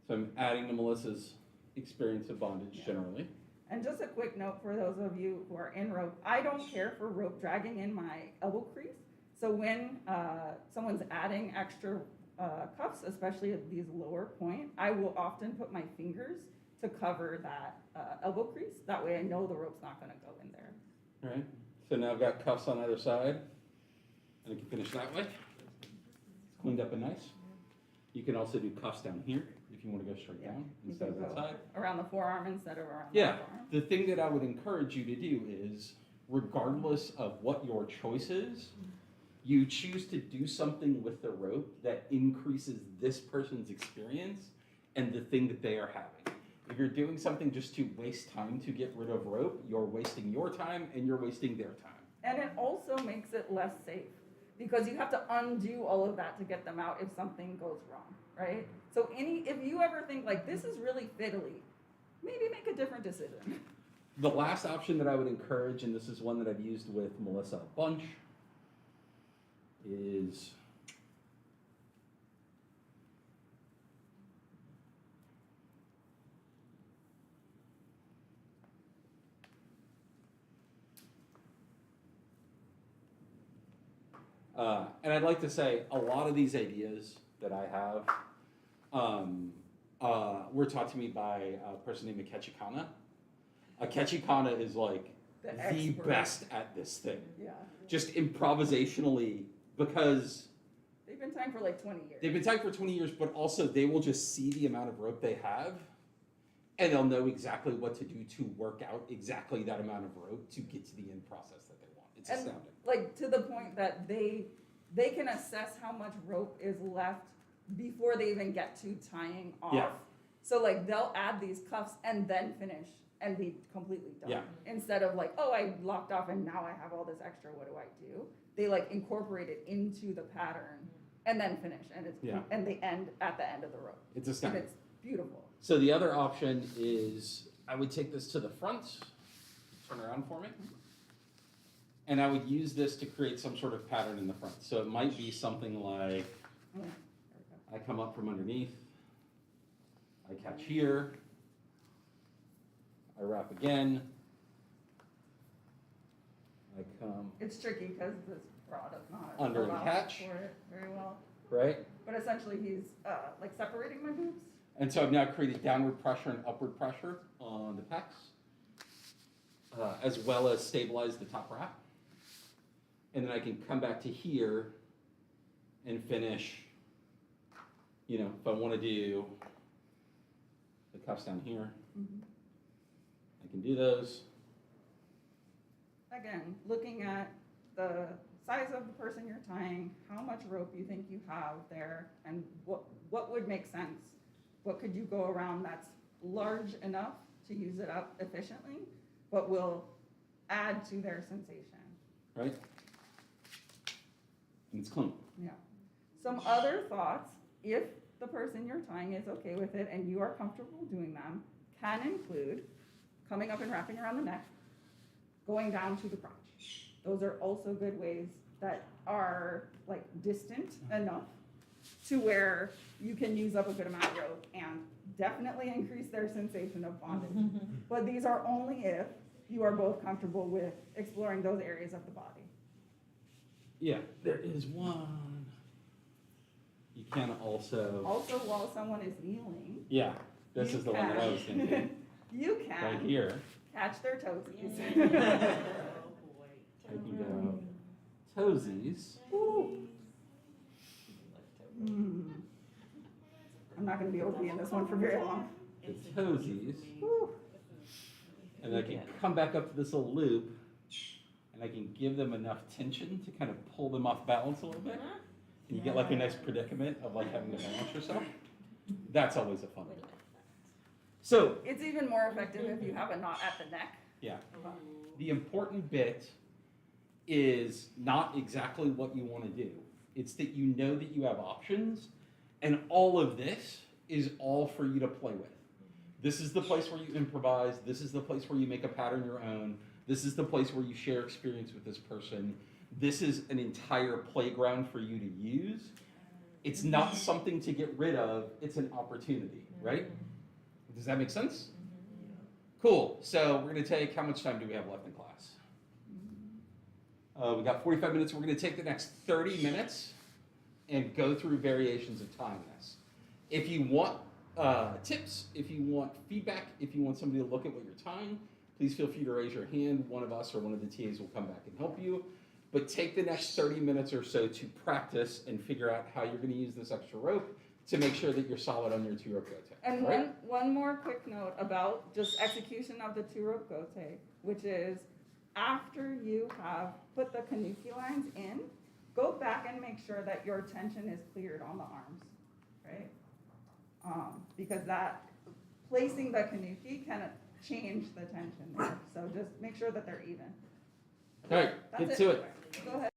So I'm adding to Melissa's experience of bondage Yeah. generally. And just a quick note for those of you who are in rope, I don't care for rope dragging in my elbow crease. So when someone's adding extra cuffs, especially at these lower point, I will often put my fingers to cover that elbow crease. That way I know the rope's not gonna go in there. All right, so now I've got cuffs on either side, and I can finish that way. It's cleaned up and nice. You can also do cuffs down here if you want to go straight down You instead can of that go side. around the forearm instead of around Yeah, the forearm. the thing that I would encourage you to do is, regardless of what your choice is, you choose to do something with the rope that increases this person's experience and the thing that they are having. If you're doing something just to waste time to get rid of rope, you're wasting your time and you're wasting their time. And it also makes it less safe because you have to undo all of that to get them out if something goes wrong, right? So if you ever think like this is really fiddly, maybe make a different decision. The last option that I would encourage, and this is one that I've used with Melissa a bunch, is and I'd like to say a lot of these ideas that I have were taught to me by a person named Akechi Kana. Akechi Kana is like the expert. best at this thing. Yeah. Just improvisationally, because They've been tying for like 20 years. they've been tying for 20 years, but also they will just see the amount of rope they have, and they'll know exactly what to do to work out exactly that amount of rope to get to the end process that they want. It's And, astounding. like to the point that they can assess how much rope is left before they even get to tying off. Yeah. So like they'll add these cuffs and then finish and be completely done. Yeah. Instead of like, oh, I locked off and now I have all this extra, what do I do? They like incorporate it into the pattern and then finish, and it's Yeah. and they end at the end of the rope. It's And astounding. it's beautiful. So the other option is I would take this to the front, turn around for me, and I would use this to create some sort of pattern in the front. So it might be something like Oh, there we I come up from underneath, I catch here, I wrap again, I come, go. It's tricky because this bra does not Under and allow catch. for it very well. right? But essentially, he's like separating my boobs. And so I've now created downward pressure and upward pressure on the pecs, as well as stabilize the top wrap. And then I can come back to here and finish, you know, if I want to do the cuffs down here, I can do those. Again, looking at the size of the person you're tying, how much rope you think you have there, and what would make sense. What could you go around that's large enough to use it up efficiently, but will add to their sensation? Right? And it's clean. Yeah. Some other thoughts, if the person you're tying is okay with it and you are comfortable doing them, can include coming up and wrapping around the neck, going down to the crotch. Those are also good ways that are like distant enough to where you can use up a good amount of rope and definitely increase their sensation of bondage. But these are only if you are both comfortable with exploring those areas of the body. Yeah, there is one. You can also, Also, while someone is kneeling, yeah, this you is the one that I was can- thinking, you right can here. catch their toesies. I can go toesies. Mm. I'm not gonna be able to be in this one for very long. The toesies, Woo. and I can come back up to this little loop, and I can give them enough tension to kind of pull them off balance a little bit. And you get like a nice predicament of like having to balance yourself. That's always a fun one. So, It's even more effective if you have a knot at the neck. yeah, the important bit is not exactly what you want to do. It's that you know that you have options, and all of this is all for you to play with. This is the place where you improvise. This is the place where you make a pattern your own. This is the place where you share experience with this person. This is an entire playground for you to use. It's not something to get rid of, it's an opportunity, right? Does that make sense? Cool. So we're going to take, how much time do we have left in class? We got 45 minutes. We're going to take the next 30 minutes and go through variations of tying this. If you want tips, if you want feedback, if you want somebody to look at what you're tying, please feel free to raise your hand. One of us or one of the TAs will come back and help you. But take the next 30 minutes or so to practice and figure out how you're going to use this extra rope to make sure that you're solid on your 2-rope Gote. And right? one more quick note about just execution of the 2-rope Gote, which is after you have put the kanuki lines in, go back and make sure that your tension is cleared on the arms, right? Because that placing the kanuki can change the tension there. So just make sure that they're even. All right, That's get to it. Go ahead.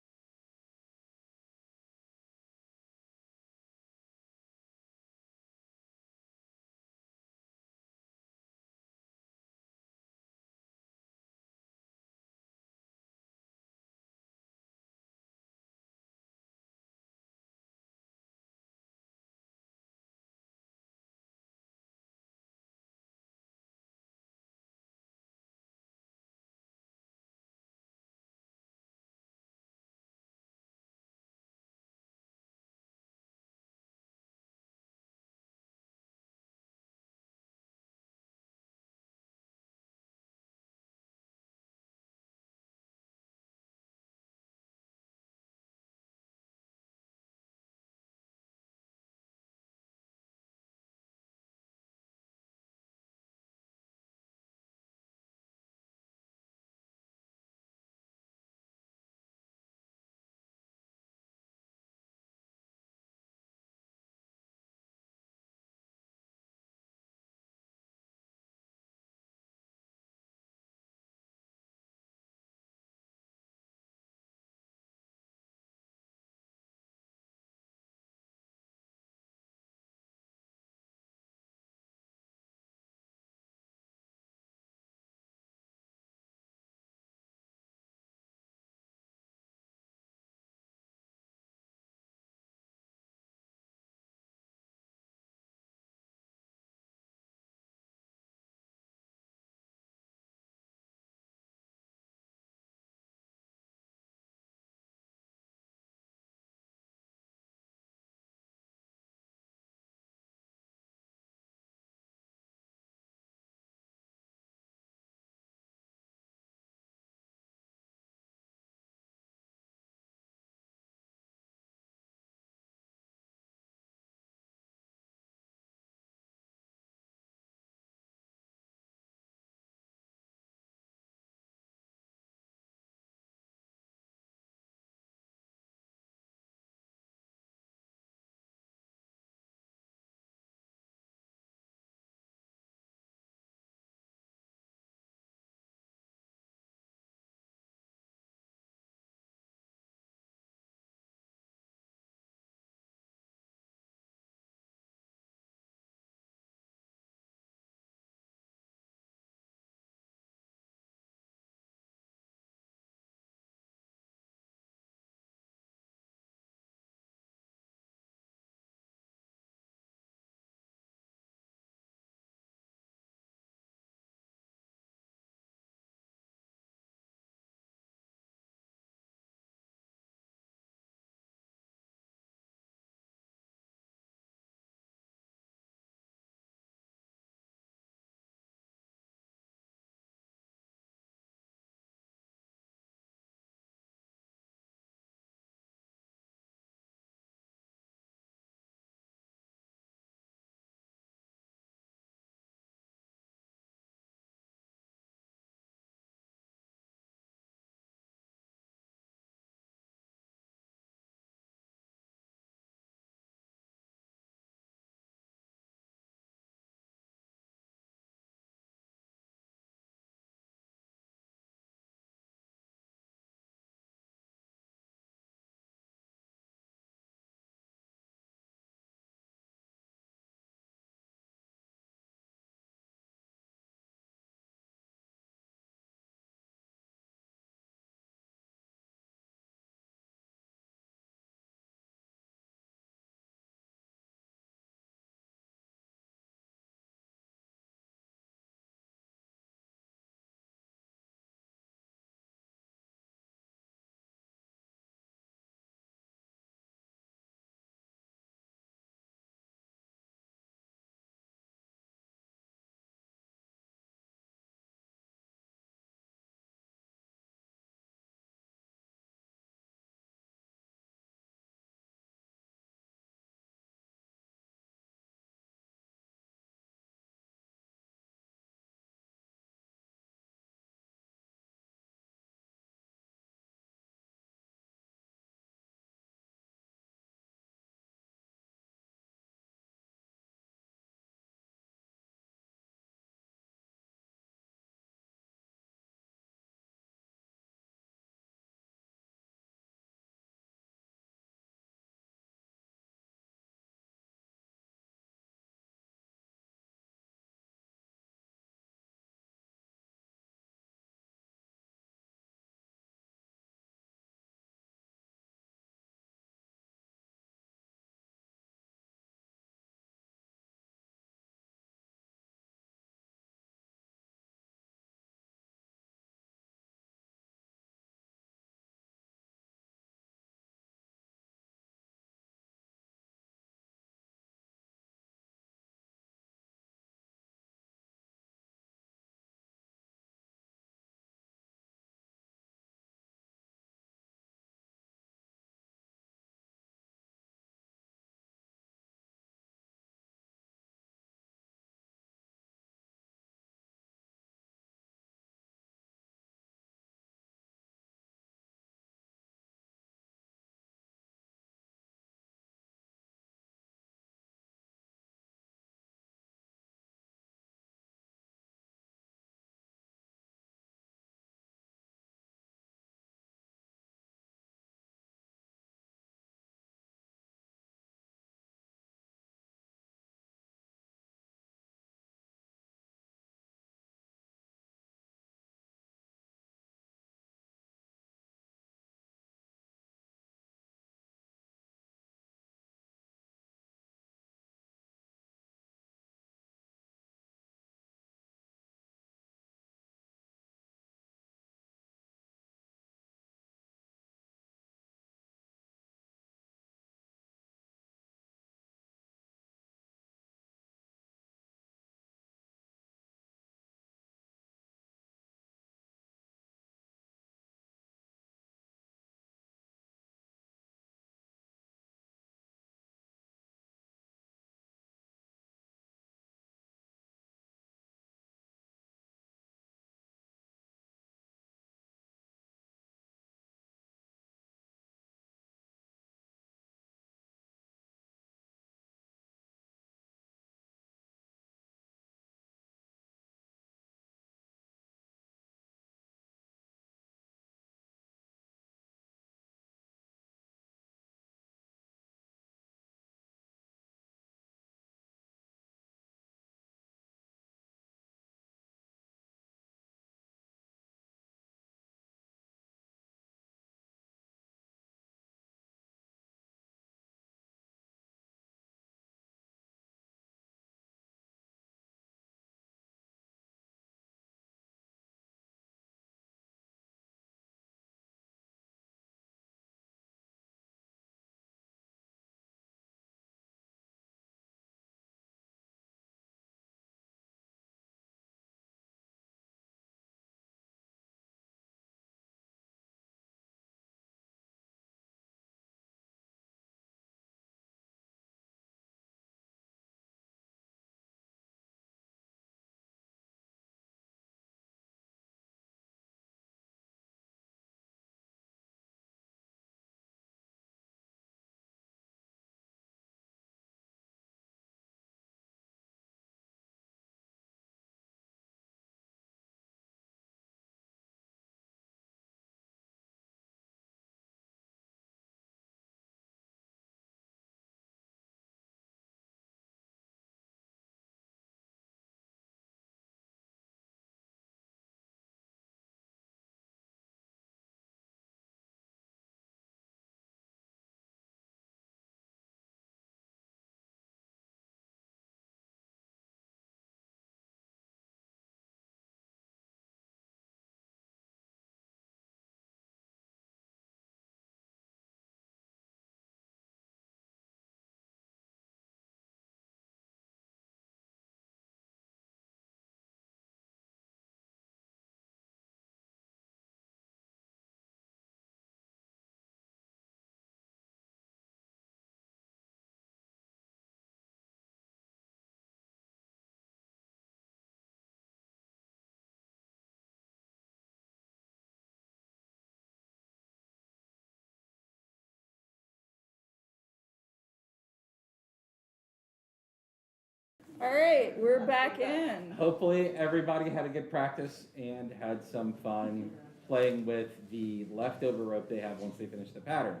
All right, we're back in. Hopefully, everybody had a good practice and had some fun playing with the leftover rope they have once they finish the pattern.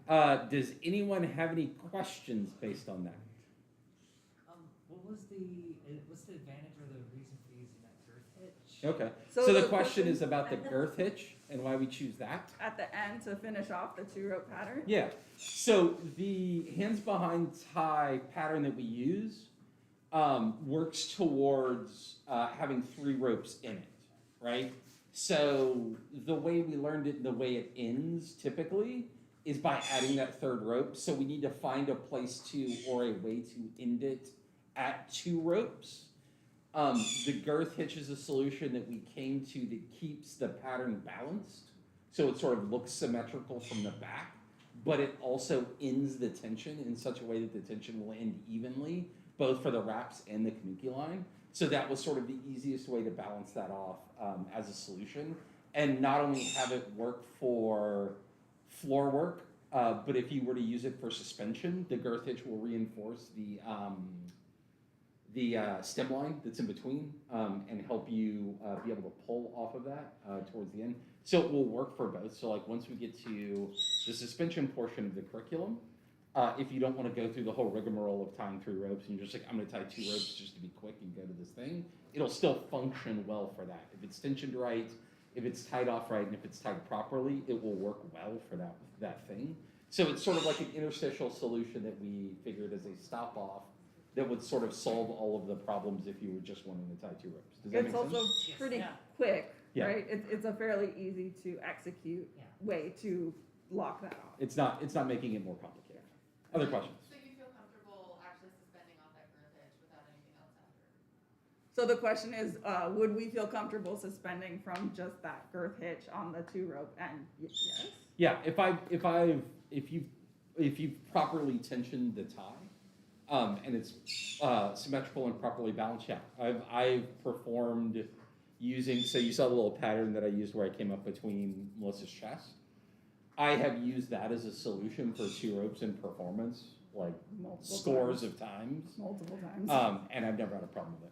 Does anyone have any questions based on that? What's the advantage or the reason for using that girth hitch? Okay. So So the the question question- is about the girth hitch and why we choose that. At the end to finish off the 2-rope pattern. Yeah. So the hands behind tie pattern that we use works towards having 3 ropes in it, right? So the way we learned it, and the way it ends typically, is by adding that 3rd rope. So we need to find a place to or a way to end it at 2 ropes. The girth hitch is a solution that we came to that keeps the pattern balanced, so it sort of looks symmetrical from the back, but it also ends the tension in such a way that the tension will end evenly, both for the wraps and the kanuki line. So that was sort of the easiest way to balance that off as a solution, and not only have it work for floor work, but if you were to use it for suspension, the girth hitch will reinforce the stem line that's in between and help you be able to pull off of that towards the end. So it will work for both. So like once we get to the suspension portion of the curriculum, if you don't want to go through the whole rigmarole of tying 3 ropes and you're just like, I'm going to tie 2 ropes just to be quick and go to this thing, it'll still function well for that. If it's tensioned right, if it's tied off right, and if it's tied properly, it will work well for that thing. So it's sort of like an interstitial solution that we figured as a stop off that would sort of solve all of the problems if you were just wanting to tie 2 ropes. Does that It's make also sense? pretty Yeah. quick, Yeah. right? It's a fairly easy to execute Yeah. way to lock that off. It's not making it more complicated. Other questions? So you feel comfortable actually suspending off that girth hitch without anything else after? So the question is, would we feel comfortable suspending from just that girth hitch on the 2-rope? And yes. Yeah, if you've properly tensioned the tie, and it's symmetrical and properly balanced, yeah. I've performed using, so you saw the little pattern that I used where I came up between Melissa's chest. I have used that as a solution for 2 ropes in performance, like Multiple scores times. of times, Multiple times. and I've never had a problem with it.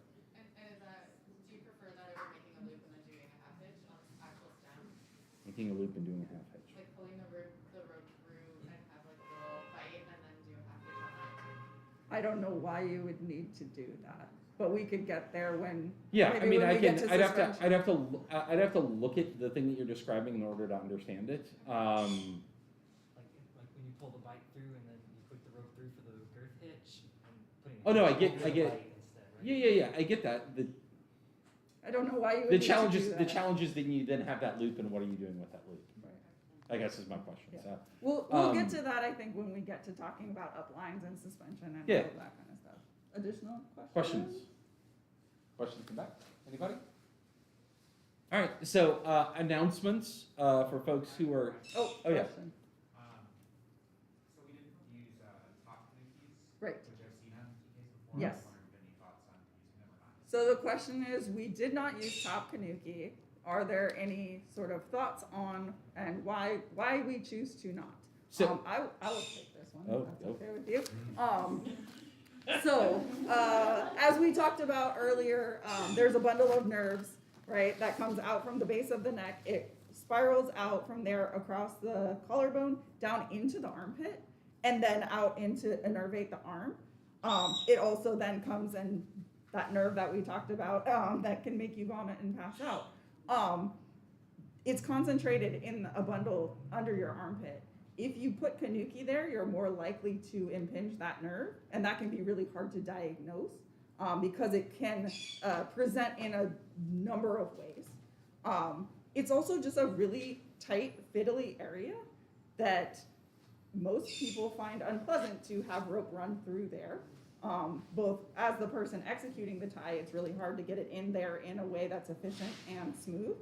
And is that, do you prefer that over making a loop and then doing a half hitch on the actual stem? Making a loop and doing a half hitch. Like pulling the rope through and have like a little bite and then do a half hitch on that? I don't know why you would need to do that, but we could get there when. Yeah, I maybe mean, when I we get can. to I'd suspension. have to look at the thing that you're describing in order to understand it. Like when you pull the bite through and then you put the rope through for the girth hitch and putting. Oh, no, I the get- bite instead, right? Yeah. I get that. I don't know why you would The need challenge to is do the that. challenge is then you then have that loop, and what are you doing with that loop? Right. I guess is my question. Yeah. So We'll get Um, to that, I think, when we get to talking about uplines and suspension and Yeah. all of that kind of stuff. Additional questions? Questions from back? Anybody? All right. So announcements for folks who are. Oh, Oh, yeah. question. So we didn't use top kanukis, Right. which I've seen on TKs before. Yes. I was wondering if you had any thoughts on using them or not. So the question is, we did not use top kanuki. Are there any sort of thoughts on and why we choose to not? So- I will take this one. Oh, if that's go. okay with you. As we talked about earlier, there's a bundle of nerves, right, that comes out from the base of the neck. It spirals out from there across the collarbone, down into the armpit, and then out into innervate the arm. It also then comes in that nerve that we talked about that can make you vomit and pass out. It's concentrated in a bundle under your armpit. If you put kanuki there, you're more likely to impinge that nerve, and that can be really hard to diagnose because it can present in a number of ways. It's also just a really tight, fiddly area that most people find unpleasant to have rope run through there. Both as the person executing the tie, it's really hard to get it in there in a way that's efficient and smooth.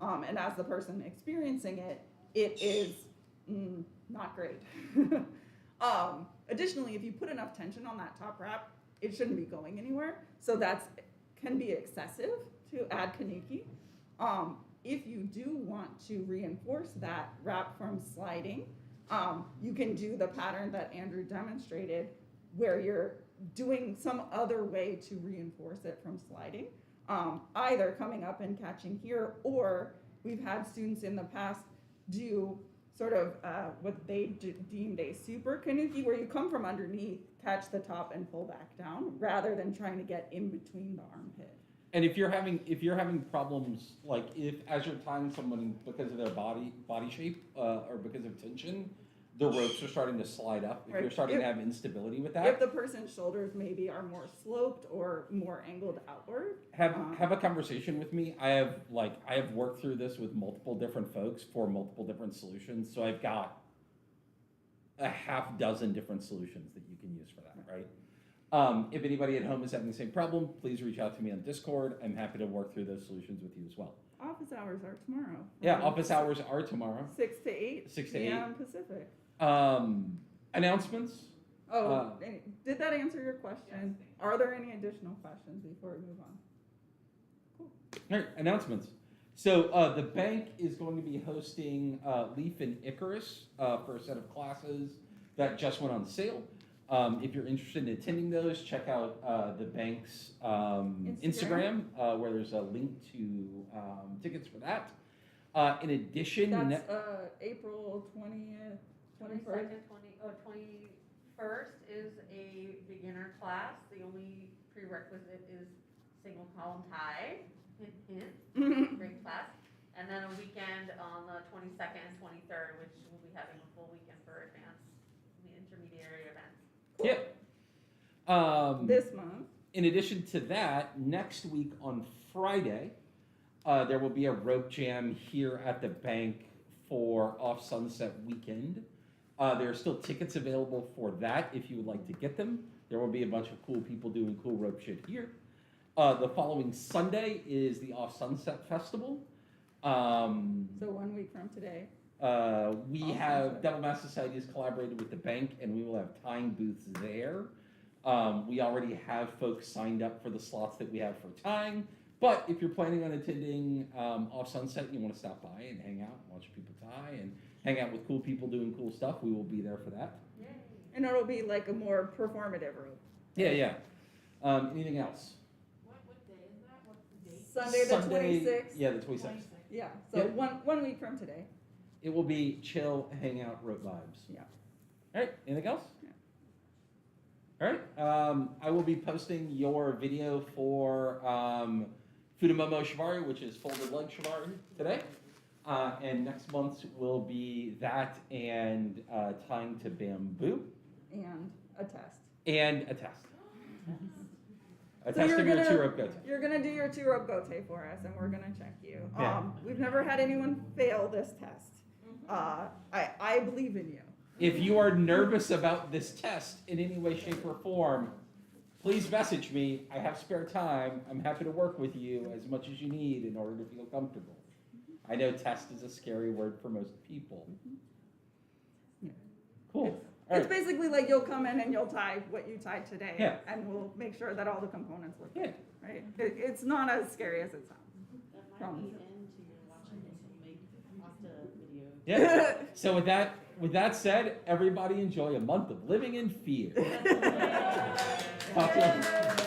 And as the person experiencing it, it is not great. Additionally, if you put enough tension on that top wrap, it shouldn't be going anywhere. So that can be excessive to add kanuki. If you do want to reinforce that wrap from sliding, you can do the pattern that Andrew demonstrated where you're doing some other way to reinforce it from sliding. Either coming up and catching here, or we've had students in the past do sort of what they deemed a super kanuki, where you come from underneath, catch the top, and pull back down, rather than trying to get in between the armpit. And if you're having problems, like if as you're tying someone because of their body shape or because of tension, the ropes are starting to slide up. If Right. you're starting to have instability with that, If the person's shoulders maybe are more sloped or more angled outward. have a conversation with me. I have worked through this with multiple different folks for multiple different solutions. So I've got a half dozen different solutions that you can use for that, right? If anybody at home is having the same problem, please reach out to me on Discord. I'm happy to work through those solutions with you as well. Office hours are tomorrow. Yeah, office hours are tomorrow. 6 to 8. 6 to 8. p.m. Pacific. Announcements. Oh, did that answer your question? Yes. Are there any additional questions before we move on? All right, announcements. So the bank is going to be hosting Leaf and Icarus for a set of classes that just went on sale. If you're interested in attending those, check out the bank's Instagram where there's a link to tickets for that. In addition, That's April 20th, 21st. 21st is a beginner class. The only prerequisite is single column tie. Hint, hint. Great class. And then a weekend on the 22nd and 23rd, which we'll be having a full weekend for advanced, the intermediary events. Yep. This month. In addition to that, next week on Friday, there will be a rope jam here at the bank for Off Sunset Weekend. There are still tickets available for that if you would like to get them. There will be a bunch of cool people doing cool rope shit here. The following Sunday is the Off Sunset Festival. So 1 week from today. We Off have Sunset. Devil Mass Society has collaborated with the bank, and we will have tying booths there. We already have folks signed up for the slots that we have for tying. But if you're planning on attending Off Sunset and you want to stop by and hang out and watch people tie and hang out with cool people doing cool stuff, we will be there for that. Yay. And it'll be like a more performative rope. Yeah. Anything else? What day is that? What's the date? Sunday the 26th. Yeah, the 26th. Yeah, so Yep. one week from today. It will be chill, hang out, rope vibes. Yeah. All right, anything else? Yeah. All right, I will be posting your video for Fudamomo Shibari, which is folded leg Shibari today. And next month will be that and tying to bamboo And a test. and a test. A So test you're of your gonna- 2-rope Gote. You're gonna do your 2-rope Gote for us, and we're gonna check you. Yeah. We've never had anyone fail this test. I believe in you. If you are nervous about this test in any way, shape, or form, please message me. I have spare time. I'm happy to work with you as much as you need in order to feel comfortable. I know test is a scary word for most people. Yeah. Cool. It's All right. basically like you'll come in and you'll tie what you tied today, Yeah. and we'll make sure that all the components look Yeah. good, right? It's not as scary as it sounds. That might Promise. be into watching people make pasta videos. Yeah. So with that said, everybody enjoy a month of living in fear. Talk to you.